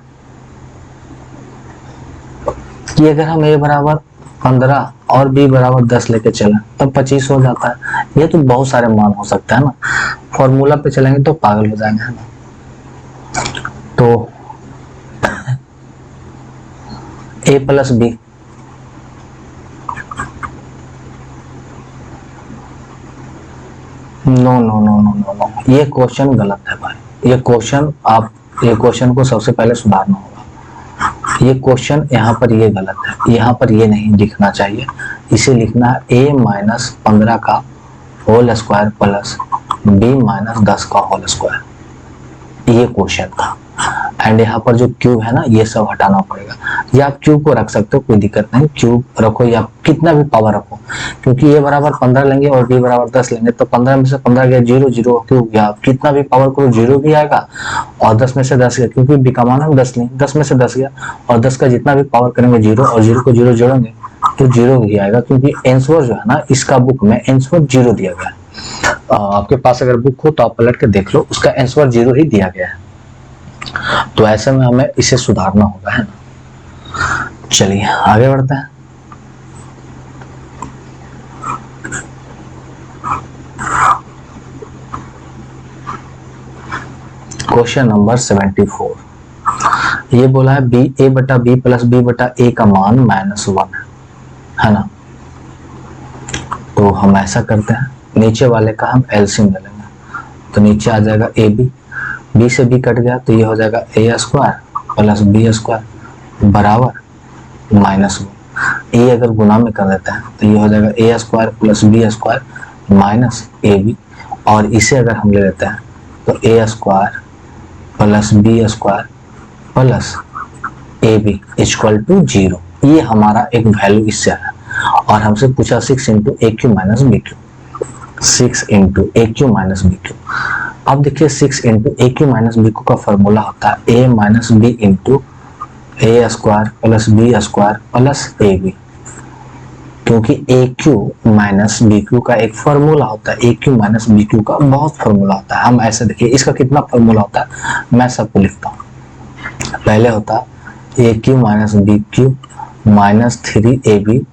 कि अगर हम a बराबर 15 और b बराबर 10 लेके चलें तब 25 हो जाता है। ये तो बहुत सारे मान हो सकते हैं ना, फॉर्मूला पे चलेंगे तो पागल हो जाएंगे, है ना। तो a plus b, no no no no no no, ये क्वेश्चन गलत है भाई। ये क्वेश्चन को सबसे पहले सुधारना होगा। ये क्वेश्चन यहाँ पर ये गलत है, यहाँ पर ये नहीं लिखना चाहिए, इसे लिखना है a माइनस 15 का whole square plus b minus 10 का होल स्क्वायर, ये क्वेश्चन था। एंड यहाँ पर जो क्यूब है ना, ये सब हटाना पड़ेगा। या आप क्यूब को रख सकते हो, कोई दिक्कत नहीं, क्यूब रखो या कितना भी पावर रखो, क्योंकि ये बराबर 15 लेंगे और b बराबर 10 लेंगे तो 15 में से 15 गया 0, 0 क्यूब गया, कितना भी पावर करो 0 भी आएगा, और 10 में से 10 गया, क्योंकि b का मान हम 10 लेंगे, 10 में से 10 गया, और 10 का जितना भी पावर करेंगे 0, और 0 को 0 जोड़ेंगे तो 0 ही आएगा, क्योंकि आंसर जो है ना इसका बुक में आंसर 0 दिया गया है। आपके पास अगर बुक हो तो आप पलट के देख लो, उसका आंसर 0 ही दिया गया है। तो ऐसे में हमें इसे सुधारना होगा, है ना। चलिए आगे बढ़ते हैं। क्वेश्चन नंबर 74, ये बोला है बी ए बटा बी प्लस बी बटा ए का मान -1 है ना। तो हम ऐसा करते हैं, नीचे वाले का हम एलसीएम ले लेंगे, तो नीचे आ जाएगा ए बी, बी से बी कट गया तो ये हो जाएगा a square plus b square बराबर -1। ए अगर गुना में कर देते हैं तो ये हो जाएगा a square plus b square minus a b, और इसे अगर हम ले लेते हैं तो a square plus b square plus a b equal to 0। ये हमारा एक वैल्यू इससे है, और हमसे पूछा 6 into a cube minus b cube, 6 into a cube minus b cube. अब देखिए 6 into a cube minus b cube का फॉर्मूला होता है a minus b into a square plus b square plus a b, क्योंकि a cube minus b cube का एक formula होता है, a cube minus b cube का बहुत फॉर्मूला होता है। हम ऐसे देखिए इसका कितना फॉर्मूला होता है, मैं सबको लिखता हूँ। पहले होता है a cube minus b cube minus 3ab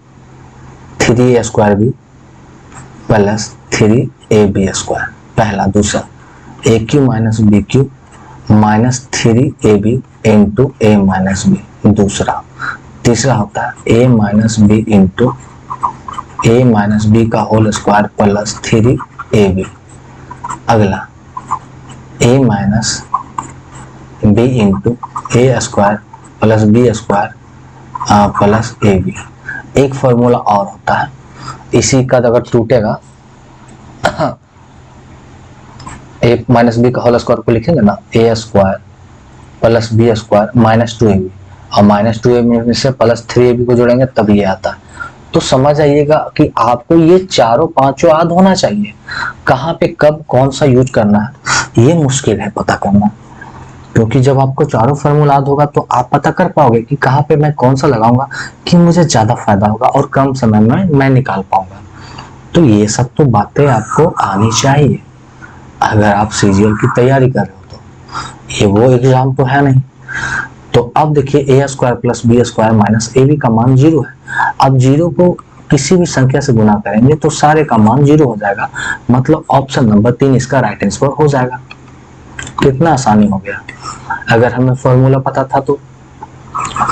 3a square b plus 3ab square, पहला। दूसरा a cube minus b cube minus 3ab into a minus b, दूसरा। तीसरा होता है a minus b into a minus b का whole square plus 3ab। अगला a minus b into a square plus b square plus a b. एक formula और होता है, इसी का अगर टूटेगा ए माइनस बी का होल स्क्वायर को लिखेंगे ना, a square plus b square minus 2ab, और माइनस 2ab में से प्लस 3ab को जोड़ेंगे तब ये आता है। तो समझ आइएगा कि आपको ये चारों पांचों याद होना चाहिए। कहाँ पे कब कौन सा यूज करना है ये मुश्किल है पता करना, क्योंकि जब आपको चारों फॉर्मूला याद होगा तो आप पता कर पाओगे कि कहाँ पे मैं कौन सा लगाऊंगा कि मुझे ज्यादा फायदा होगा और कम समय में मैं निकाल पाऊंगा। तो ये सब तो बातें आपको आनी चाहिए अगर आप सीजीएल की तैयारी कर रहे हो तो। ये वो एग्जाम तो है नहीं। तो अब देखिए a square plus b square minus a b का मान 0 है। अब 0 को किसी भी संख्या से गुना करेंगे तो सारे का मान 0 हो जाएगा, मतलब ऑप्शन नंबर 3 इसका राइट आंसर हो जाएगा। कितना आसानी हो गया। अगर हमें फॉर्मूला पता था तो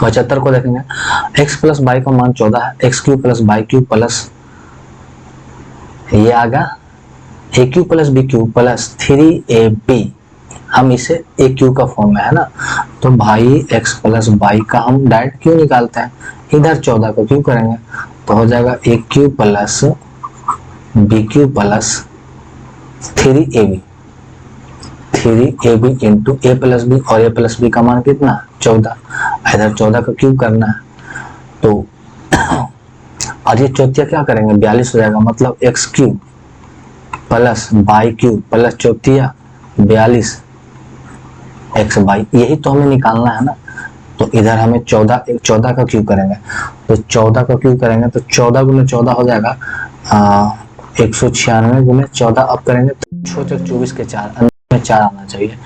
75 को देखेंगे, x प्लस बाई का मान 14 है, x cube plus y cube plus ये आ गया a cube plus b cube plus 3ab, हम इसे ए क्यू का फॉर्म में है ना, तो भाई x प्लस बाई का हम डायरेक्ट क्यों निकालते हैं, इधर 14 को क्यों करेंगे तो हो जाएगा a Q plus b cube plus 3ab, 3ab into a plus b, और ए प्लस बी का मान कितना 14, इधर 14 का क्यूब करना है तो और ये चौथिया क्या करेंगे 42 हो जाएगा, मतलब x cube plus y cube plus चौथिया 42 एक्स बाई, यही तो हमें निकालना है ना। तो इधर हमें 14 का क्यूब करेंगे, तो 14 का क्यूब करेंगे तो 14 गुने 14 हो जाएगा 196 गुने 14, अब करेंगे तो 24 के 4 अंदर में 4 आना चाहिए,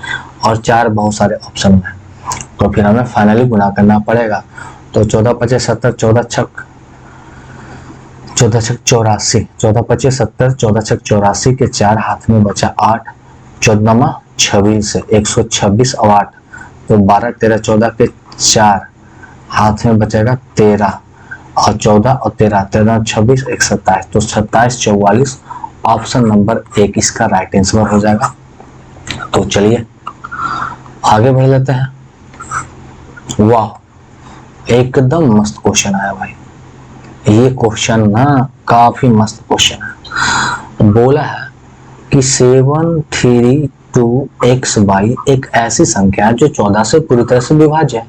और 4 बहुत सारे ऑप्शन में, तो फिर हमें फाइनली गुना करना पड़ेगा। तो 14 25 70, 14 छक 84, 14 25 70, 14 छक 84 के 4 हाथ में बचा 8, 14 26 126 और 8, तो 12 13 14 के 4 हाथ में बचेगा 13, और 14 और 13 13 26 1 27, तो 27 44 ऑप्शन नंबर 1 इसका राइट आंसर हो जाएगा। तो चलिए आगे बढ़ लेते हैं। वाह एकदम मस्त क्वेश्चन आया भाई, ये क्वेश्चन ना काफी मस्त क्वेश्चन है। बोला है कि 7 3 2 x y एक ऐसी संख्या है जो 14 से पूरी तरह से विभाज्य है,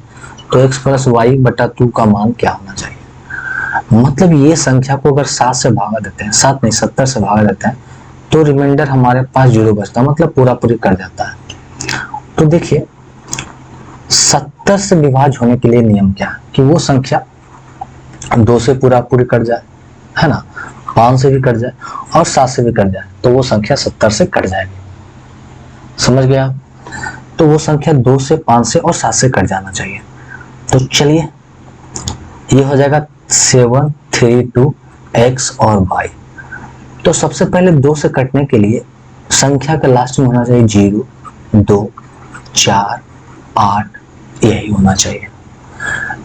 तो x प्लस वाई बटा 2 का मान क्या होना चाहिए। मतलब ये संख्या को अगर 7 से भागा देते हैं, 7 नहीं 70 से भागा देते हैं, तो रिमाइंडर हमारे पास 0 बचता है, मतलब पूरा पूरी कर जाता है। तो देखिए 70 से विभाज्य होने के लिए नियम क्या है कि वो संख्या 2 से पूरा पूरी कट जाए, है ना, 5 से भी कट जाए और 7 से भी कट जाए, तो वो संख्या 70 से कट जाएगी। समझ गया आप? तो वो संख्या 2 से 5 से और 7 से कट जाना चाहिए। तो चलिए ये हो जाएगा 7 3 2 x और y। तो सबसे पहले 2 से कटने के लिए संख्या का लास्ट में होना चाहिए 0 2 4 8, यही होना चाहिए,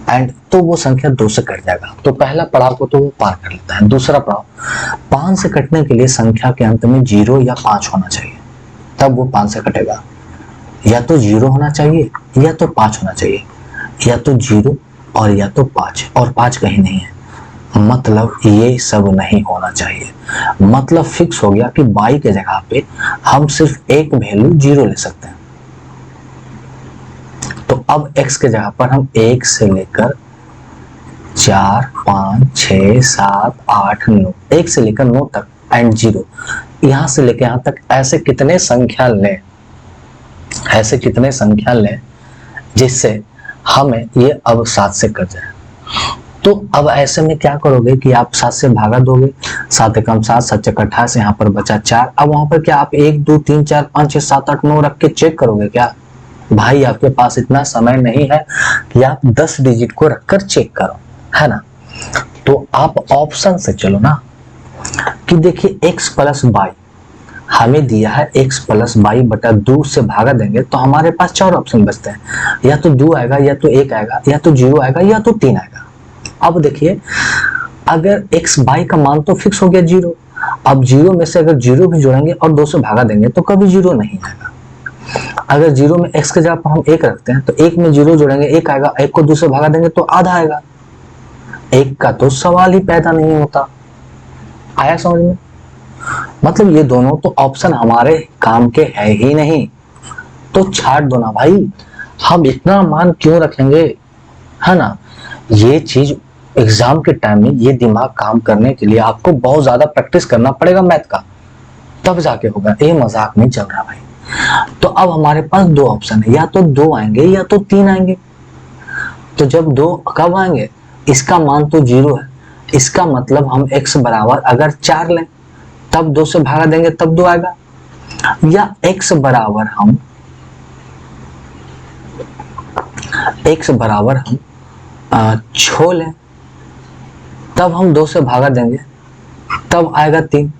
एंड तो वो संख्या 2 से कट जाएगा। तो पहला पड़ाव को तो वो पार कर लेता है। दूसरा पड़ाव 5 से कटने के लिए संख्या के अंत में 0 या 5 होना चाहिए, तब वो 5 से कटेगा। या तो 0 होना चाहिए या तो 5 होना चाहिए, या तो 0 और या तो 5, और 5 कहीं नहीं है, मतलब ये सब नहीं होना चाहिए। मतलब फिक्स हो गया कि y के जगह पे हम सिर्फ एक वैल्यू 0 ले सकते हैं। तो अब x के जगह पर हम 1 से लेकर 4 5 6 7 8 9, 1 से लेकर 9 तक एंड 0, यहां से लेकर यहां तक ऐसे कितने संख्या लें, ऐसे कितने संख्या लें जिससे हमें ये अब 7 से कट जाए। तो अब ऐसे में क्या करोगे कि आप 7 से भागा दोगे, 7 एकम 7 7 चक 28, यहाँ पर बचा 4। अब वहां पर क्या आप 1 2 3 4 5 6 7 8 9 रख के चेक करोगे क्या? भाई आपके पास इतना समय नहीं है कि आप 10 डिजिट को रखकर चेक करो, है ना। तो आप ऑप्शन से चलो ना, कि देखिए x प्लस बाई हमें दिया है, x प्लस बाई बटा 2 से भागा देंगे तो हमारे पास 4 ऑप्शन बचते हैं, या तो 2 आएगा, या तो 1 आएगा, या तो 0 आएगा, या तो 3 आएगा। अब देखिए अगर x बाई का मान तो फिक्स हो गया 0, अब 0 में से अगर 0 भी जोड़ेंगे और 2 से भागा देंगे तो कभी 0 नहीं आएगा। अगर 0 में x के जगह पर हम 1 रखते हैं तो 1 में 0 जोड़ेंगे 1 आएगा, 1 को 2 से भागा देंगे तो आधा आएगा। 1 का तो सवाल ही पैदा नहीं होता। आया समझ में? मतलब ये दोनों तो ऑप्शन हमारे काम के है ही नहीं, तो छाट दो ना भाई। हम इतना मान क्यों रखेंगे, है ना। ये चीज एग्जाम के टाइम में ये दिमाग काम करने के लिए आपको बहुत ज्यादा प्रैक्टिस करना पड़ेगा मैथ का, तब जाके होगा। ये मजाक नहीं चल रहा भाई। तो अब हमारे पास दो ऑप्शन है, या तो 2 आएंगे या तो 3 आएंगे। तो जब 2 कब आएंगे, इसका मान तो 0 है, इसका मतलब हम x बराबर अगर 4 लें तब 2 से भागा देंगे तब 2 आएगा, या x बराबर हम 6 लें तब हम 2 से भागा देंगे तब आएगा 3।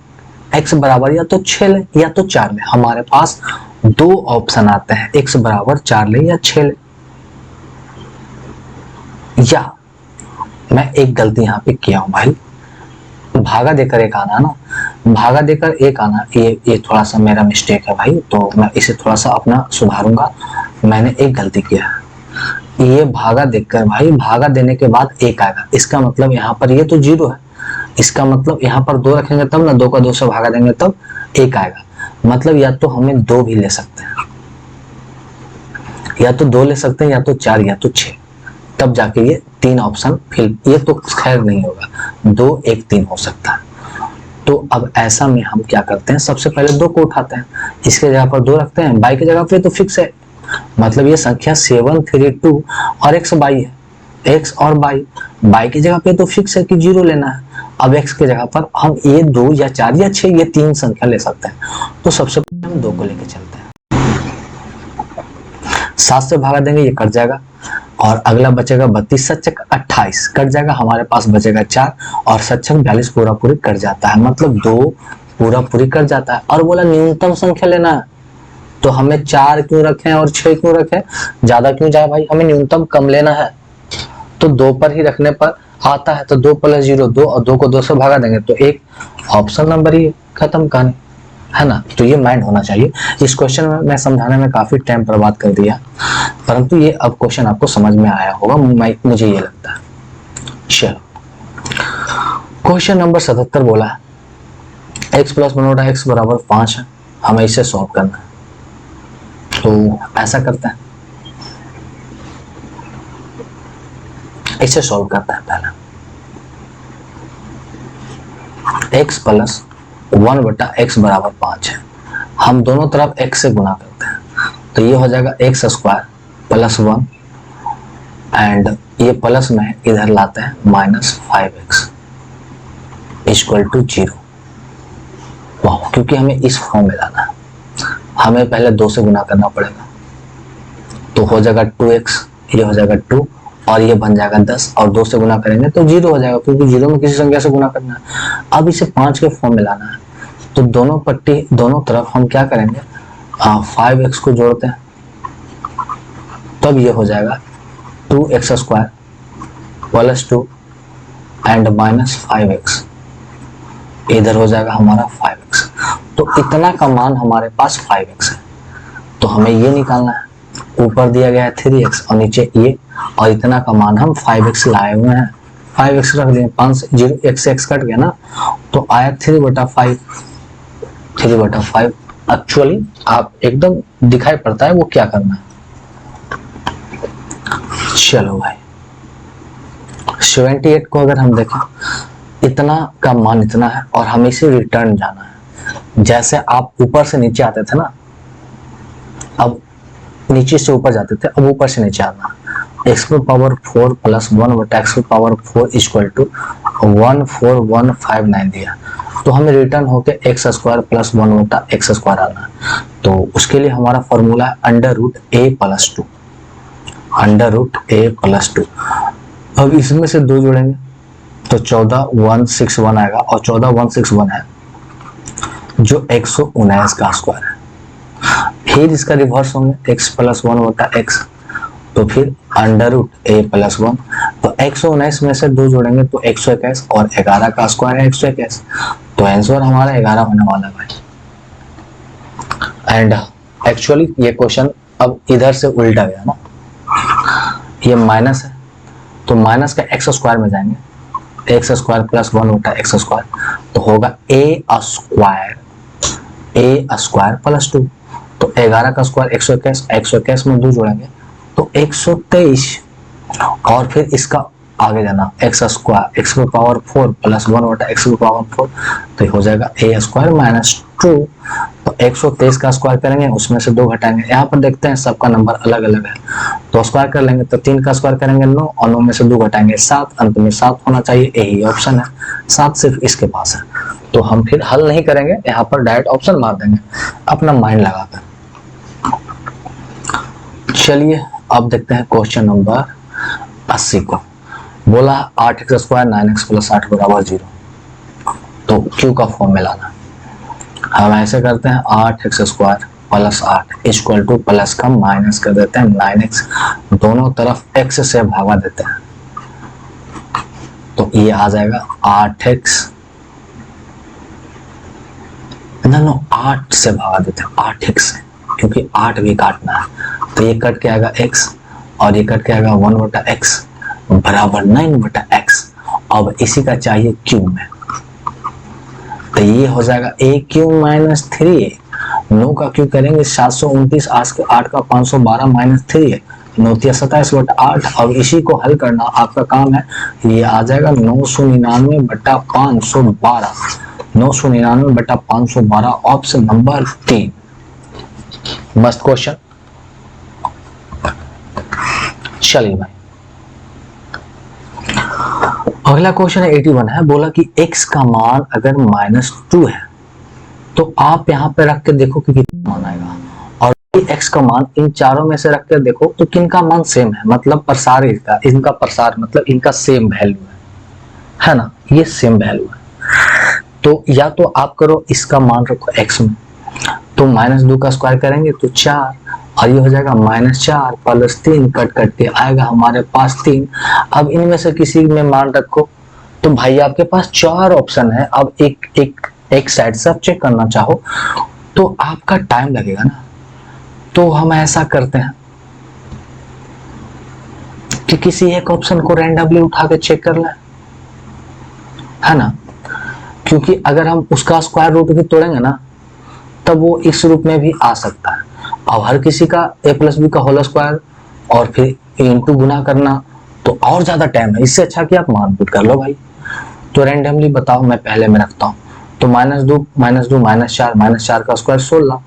x बराबर या तो 6 ले या तो 4 ले, हमारे पास 2 ऑप्शन आते हैं, x बराबर 4 ले या 6 ले। या मैं एक गलती यहाँ पे किया हूं भाई, भागा देकर एक आना ना, भागा देकर एक आना, ये थोड़ा सा मेरा मिस्टेक है भाई, तो मैं इसे थोड़ा सा अपना सुधारूंगा। मैंने एक गलती किया है, ये भागा देकर भाई, भागा देने के बाद 1 आएगा, इसका मतलब यहाँ पर ये तो 0 है, इसका मतलब यहाँ पर 2 रखेंगे तब ना, 2 का 2 से भागा देंगे तब 1 आएगा। मतलब या तो हमें 2 भी ले सकते हैं, या तो 2 ले सकते हैं, या तो 4 या तो 6, तब जाके ये 3 ऑप्शन फिल, ये तो खैर नहीं होगा, 2 1 3 हो सकता है। तो अब ऐसा में हम क्या करते हैं, सबसे पहले 2 को उठाते हैं, इसके जगह पर 2 रखते हैं, बाई की जगह पे तो फिक्स है, मतलब ये संख्या 7 3 2 और x बाई है, x और बाई की जगह पे तो फिक्स है कि 0 लेना है। अब x की जगह पर हम ये 2 या 4 या 6 ये 3 संख्या ले सकते हैं। तो सबसे पहले हम 2 को लेके चलते हैं, 7 से भागा देंगे, ये कट जाएगा, और अगला बचेगा 32 7 28 कट जाएगा, हमारे पास बचेगा 4 और 7 42 पूरा पूरी कट जाता है, मतलब 2 पूरा पूरी कट जाता है। और बोला न्यूनतम संख्या लेना है, तो हमें 4 क्यों रखें और 6 क्यों रखें, ज्यादा क्यों जाए भाई, हमें न्यूनतम कम लेना है। तो 2 पर ही रखने पर आता है, तो 2 + 0 2, और 2 को 2 से भागा देंगे तो 1, ऑप्शन नंबर ही खत्म कहानी, है ना। तो ये माइंड होना चाहिए। इस क्वेश्चन में मैं समझाने में काफी टाइम बर्बाद कर दिया, परंतु ये अब क्वेश्चन आपको समझ में आया होगा, मुझे ये लगता है। चलो, क्वेश्चन नंबर 77 बोला है x + 1/x बराबर 5 है, हमें इसे सॉल्व करना है। तो ऐसा करते हैं, इसे सॉल्व करते हैं। पहला x + 1/x बराबर 5 है, हम दोनों तरफ x से गुना करते हैं, तो ये हो जाएगा x² + 1 एंड ये प्लस में इधर लाते हैं -5x = 0। वाह, क्योंकि हमें इस फॉर्म में लाना है, हमें पहले 2 से गुना करना पड़ेगा, तो हो जाएगा 2x, ये हो जाएगा 2 और ये बन जाएगा 10, और 2 से गुना करेंगे तो 0 हो जाएगा, क्योंकि 0 में किसी संख्या से गुना करना है। अब इसे 5 के फॉर्म में लाना है, तो दोनों पट्टी दोनों तरफ हम क्या करेंगे, 5x को जोड़ते हैं, तब ये हो जाएगा 2x² + 2 एंड -5x, इधर हो जाएगा हमारा 5x। तो इतना का मान हमारे पास 5x है, तो हमें ये निकालना है। ऊपर दिया गया है 3x और नीचे ये, और इतना का मान हम 5x लाए हुए हैं, 5x रख दिए, 5 0 x से x कट गया ना, तो आया 3/5। 3/5 एक्चुअली आप एकदम दिखाई पड़ता है वो क्या करना है। चलो भाई, 78 को अगर हम देखें, इतना का मान इतना है और हमें इसे रिटर्न जाना है। जैसे आप ऊपर से नीचे आते थे ना, अब नीचे से ऊपर जाते थे, अब ऊपर से नीचे आना, x⁴ + 1/x⁴ = 1415 दिया, तो हमें रिटर्न होके x² + 1/x² आना। तो उसके लिए हमारा फॉर्मूला है √a + 2, √a + 2। अब इसमें से 2 जोड़ेंगे तो 14161 आएगा, और 14161 है जो 119 का स्क्वायर है। फिर इसका रिवर्स होंगे x + 1/x, तो फिर √a + 1, तो 119 में से 2 जोड़ेंगे तो 121, और 11 का स्क्वायर है 121, तो आंसर हमारा 11 होने वाला है भाई। एंड एक्चुअली ये क्वेश्चन अब इधर से उल्टा गया ना, ये माइनस है तो माइनस का x² में जाएंगे, x² + 1/x², तो होगा a² + 2, तो 11 का स्क्वायर 121, 121 में 2 जोड़ेंगे तो 123 और फिर इसका आगे जाना एक्स स्क्वायर एक्स की पावर 4 प्लस 1 बटा एक्स की पावर 4, तो हो जाएगा ए स्क्वायर माइनस 2। तो 123 का स्क्वायर करेंगे, उसमें से 2 घटाएंगे। यहाँ पर देखते हैं सबका नंबर अलग अलग है, तो स्क्वायर कर लेंगे, तो 3 का स्क्वायर करेंगे 9 और 9 में से 2 घटाएंगे 7, अंत में 7 होना चाहिए, यही ऑप्शन है। 7 सिर्फ इसके पास है, तो हम फिर हल नहीं करेंगे, यहाँ पर डायरेक्ट ऑप्शन मार देंगे अपना माइंड लगाकर। चलिए अब देखते हैं क्वेश्चन नंबर 80 को। बोला 8x स्क्वायर 9x प्लस 8 बराबर 0, तो क्यू का फॉर्म में लाना। हम ऐसे करते हैं 8x square plus 8 equal two plus का माइनस कर देते हैं 9x, दोनों तरफ x से भागा देते हैं, तो ये आ जाएगा 8x, नो 8 से भागा देते हैं 8x से, क्योंकि 8 भी काटना है, तो ये कट के आएगा x और ये कट के आएगा 1 बटा x बराबर 9 बटा x। अब इसी का चाहिए क्यूब में, तो ये हो जाएगा ए क्यूब माइनस 3a, 9 का क्यूब करेंगे 729, 8 का 512 माइनस 3a, 9 27 बटा 8। अब इसी को हल करना आपका काम है, ये आ जाएगा 999 बटा 512, 999 बटा 512, ऑप्शन नंबर 3। मस्त क्वेश्चन। चलिए भाई अगला क्वेश्चन 81 है। बोला कि x का मान अगर -2 है तो आप यहाँ पे रख के देखो कि कितना मान आएगा, और x का मान इन चारों में से रख के देखो तो किनका मान सेम है, मतलब प्रसार इनका प्रसार मतलब इनका सेम वैल्यू है ना, ये सेम वैल्यू है। तो या तो आप करो इसका मान रखो x में, तो -2 का स्क्वायर करेंगे तो 4, और ये हो जाएगा -4 प्लस 3, कट कट के आएगा हमारे पास 3। अब इनमें से किसी में मान रखो, तो भाई आपके पास 4 ऑप्शन है। अब एक साइड से आप चेक करना चाहो तो आपका टाइम लगेगा ना, तो हम ऐसा करते हैं कि किसी एक ऑप्शन को रैंडमली उठा के चेक कर लें, है ना, क्योंकि अगर हम उसका स्क्वायर रूट भी तोड़ेंगे ना तब वो इस रूप में भी आ सकता है। अब हर किसी का a प्लस बी का होल स्क्वायर और फिर इनटू गुना करना तो और ज्यादा टाइम है, इससे अच्छा कि आप मान पुट कर लो भाई। तो रैंडमली बताओ, मैं पहले में रखता हूँ, तो -2 -4 का स्क्वायर 16,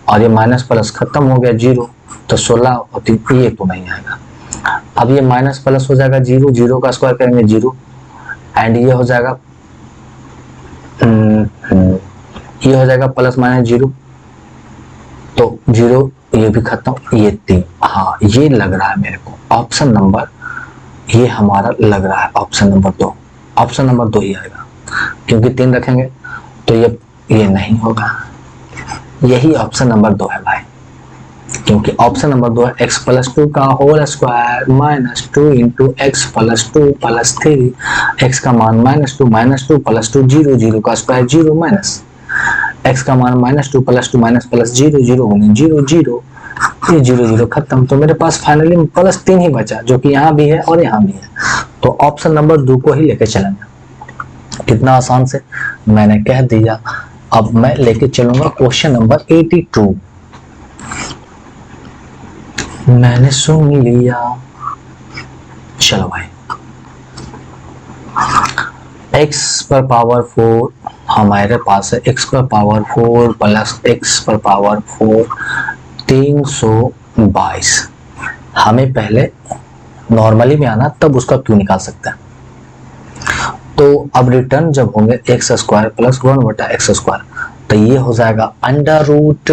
और ये माइनस प्लस खत्म हो गया 0, तो 16 और 3 ये तो नहीं आएगा। अब ये माइनस प्लस हो जाएगा 0, 0 का स्क्वायर करेंगे 0, एंड ये हो जाएगा प्लस माइनस 0, तो 0 ये भी खत्म, ये 3। हाँ ये लग रहा है मेरे को ऑप्शन नंबर, ये हमारा लग रहा है ऑप्शन नंबर 2, ऑप्शन नंबर 2 ही आएगा, क्योंकि 3 रखेंगे तो ये नहीं होगा, यही ऑप्शन नंबर 2 है भाई, क्योंकि ऑप्शन नंबर 2 है x प्लस 2 का whole square -2 into x plus 2 plus 3, x का मान -2 प्लस 2 0, 0 का स्क्वायर 0 माइनस x का मान -2 प्लस 2 माइनस प्लस 0, 0 गुने 0 0, ये 0 0 खत्म। तो मेरे पास फाइनली प्लस 3 ही बचा, जो कि यहाँ भी है और यहाँ भी है, तो ऑप्शन नंबर 2 को ही लेके चलेंगे। कितना आसान से मैंने कह दिया। अब मैं लेके चलूंगा क्वेश्चन नंबर 82। मैंने सुन लिया, चलो भाई। x पर पावर 4 हमारे पास है, x पर पावर 4 प्लस x पर पावर 4 322। हमें पहले नॉर्मली में आना, तब उसका क्यों निकाल सकते हैं। तो अब रिटर्न जब होंगे एक्स स्क्वायर प्लस 1 बटा एक्स स्क्वायर, तो ये हो जाएगा under root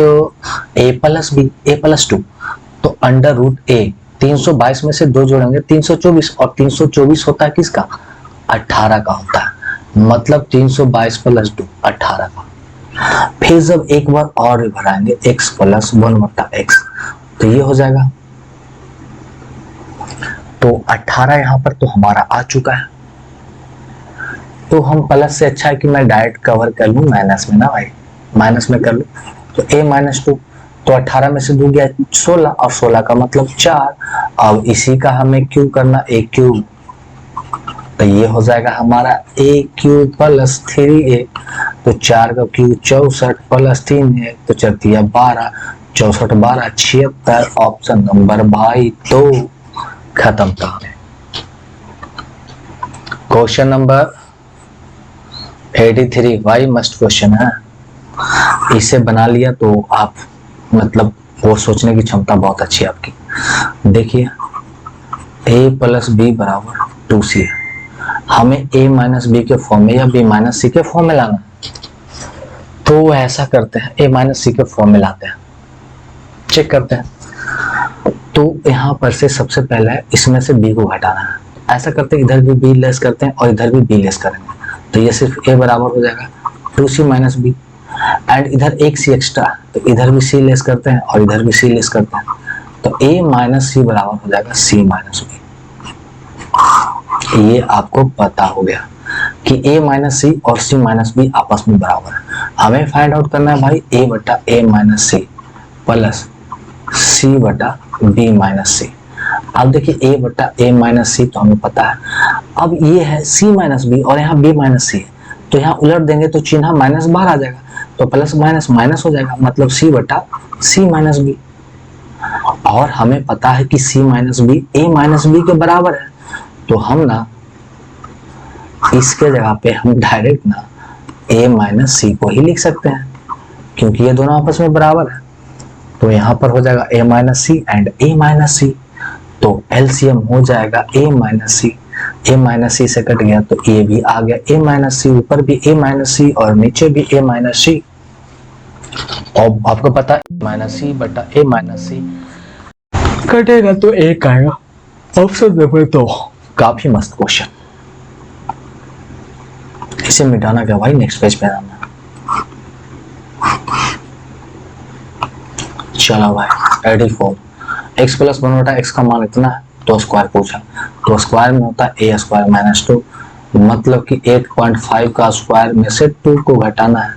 a plus b, a plus 2, तो अंडर रूट a 322 में से 2 जोड़ेंगे 324, और 324 होता है किसका, 18 का होता है, मतलब 322 प्लस 2 18 का। फिर जब एक बार और भराएंगे x प्लस 1 बटा x, तो ये हो जाएगा, तो 18 यहाँ पर तो हमारा आ चुका है। तो हम प्लस से अच्छा है कि मैं डायरेक्ट कवर कर लूं माइनस में ना भाई, माइनस में कर लूं, तो a माइनस 2, तो 18 में से 2 गया 16, और 16 का मतलब 4। अब इसी का हमें क्यूब करना, a क्यूब, तो ये हो जाएगा हमारा a क्यूब प्लस 3a, तो 4 का क्यूब 64 प्लस 3 है तो 4 12, 64 12 76, ऑप्शन नंबर भाई तो खत्म कहानी। Question number 83 why must question है, इसे बना लिया तो आप मतलब वो सोचने की क्षमता बहुत अच्छी है आपकी। देखिए a प्लस बी बराबर 2c है, हमें a माइनस बी के फॉर्म में या b माइनस सी के फॉर्म में लाना है, तो ऐसा करते हैं a माइनस सी के फॉर्म में लाते हैं, चेक करते हैं। तो यहाँ पर से सबसे पहले इसमें से b को घटाना है, ऐसा करते हैं इधर भी b लेस करते हैं और इधर भी b लेस करेंगे, तो ये सिर्फ a बराबर हो जाएगा 2c माइनस बी, एंड इधर एक c एक्स्ट्रा, तो इधर भी c लेस करते हैं और इधर भी c लेस करते हैं, तो a माइनस सी बराबर हो जाएगा c माइनस बी। ये आपको पता हो गया कि a माइनस सी और c माइनस बी आपस में बराबर है। हमें फाइंड आउट करना है भाई a बटा a minus c plus c बटा b माइनस सी। अब देखिए a बटा a माइनस सी तो हमें पता है, अब ये है c माइनस बी और यहाँ b माइनस सी है, तो यहाँ उलट देंगे तो चिन्ह माइनस बाहर आ जाएगा, तो प्लस माइनस माइनस हो जाएगा, मतलब c बटा c माइनस बी। और हमें पता है कि c minus b a minus b के बराबर है, तो हम ना इसके जगह पे हम डायरेक्ट ना a माइनस सी को ही लिख सकते हैं, क्योंकि ये दोनों आपस में बराबर है। तो यहाँ पर हो जाएगा a minus c and a minus c, तो एलसीएम हो जाएगा a minus c, a minus c से कट गया तो a भी आ गया, a माइनस सी ऊपर भी a माइनस सी और नीचे भी a माइनस सी। और आपको पता है माइनस सी बटा a माइनस सी कटेगा तो एक आएगा, ऑप्शन नंबर 2। काफी मस्त क्वेश्चन, इसे मिटाना क्या भाई, नेक्स्ट पेज पे आना। चलो भाई 84, x प्लस 1 बटा x का मान इतना है, तो स्क्वायर पूछा, तो स्क्वायर में होता है a स्क्वायर माइनस 2, मतलब कि 8.5 का स्क्वायर में से 2 को घटाना है,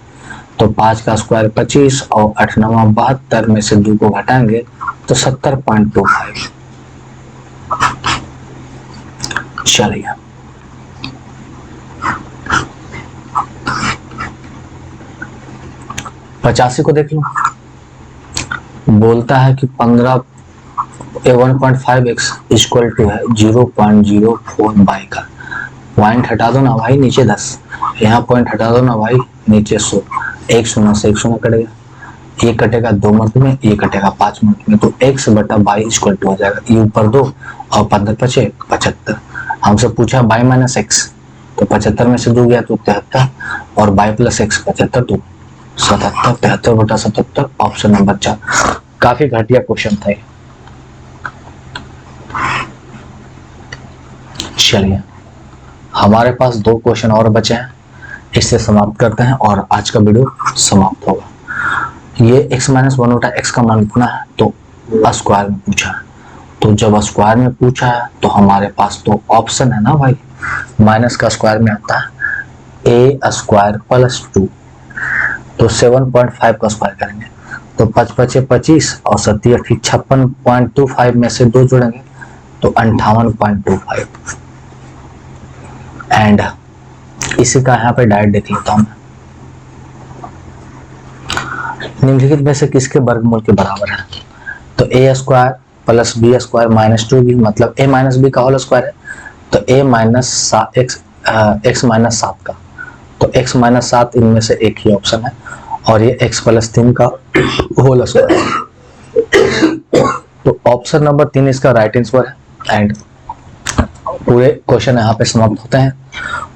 तो 5 का स्क्वायर 25 और 8 9 72 में से 2 को घटाएंगे तो 70.25। चलिए पचासी को देख लो, बोलता है कि 1.5x इक्वल टू है 0.04 बाई का, पॉइंट हटा दो ना भाई नीचे 10, यहाँ पॉइंट हटा दो ना भाई नीचे 100, एक शून्य से एक शून्य कटेगा, ये कटेगा 2 मिनट में, ये कटेगा 5 मिनट में, तो x बटा बाई इक्वल टू हो जाएगा, ये ऊपर 2 और 15 बचे 75। हमसे पूछा बाई माइनस एक्स, तो 75 में से 2 गया तो 73, और बाई प्लस एक्स 75 तो 77, 73 बटा 77, ऑप्शन नंबर 4। काफी घटिया क्वेश्चन था ये। चलिए हमारे पास 2 क्वेश्चन और बचे हैं, इससे समाप्त करते हैं और आज का वीडियो समाप्त होगा। ये x माइनस 1 बटा x का मान इतना है, तो स्क्वायर में पूछा है, तो जब स्क्वायर में पूछा है तो हमारे पास तो ऑप्शन है ना भाई, माइनस का स्क्वायर में आता है a स्क्वायर प्लस 2, तो 7.5 का स्क्वायर करेंगे तो 5 बचे 25 और 7 56.25 में से 2 जोड़ेंगे तो 58.25, एंड इसी का यहाँ पे डायरेक्ट देख लेता हूँ, निम्नलिखित में से किसके वर्गमूल के बराबर है, तो a square plus b square minus 2b, मतलब a माइनस बी का होल स्क्वायर है, तो a माइनस x माइनस 7 का, तो x माइनस 7 इनमें से एक ही ऑप्शन है, और ये x प्लस 3 का होल स्क्वायर, तो ऑप्शन नंबर 3 इसका राइट आंसर है। एंड पूरे क्वेश्चन यहाँ पे समाप्त होते हैं।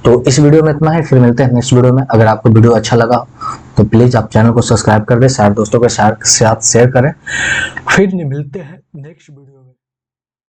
तो इस वीडियो में इतना ही, फिर मिलते हैं नेक्स्ट वीडियो में। अगर आपको वीडियो अच्छा लगा तो प्लीज आप चैनल को सब्सक्राइब कर दें, सारे दोस्तों के साथ शेयर करें। फिर मिलते हैं नेक्स्ट वीडियो में।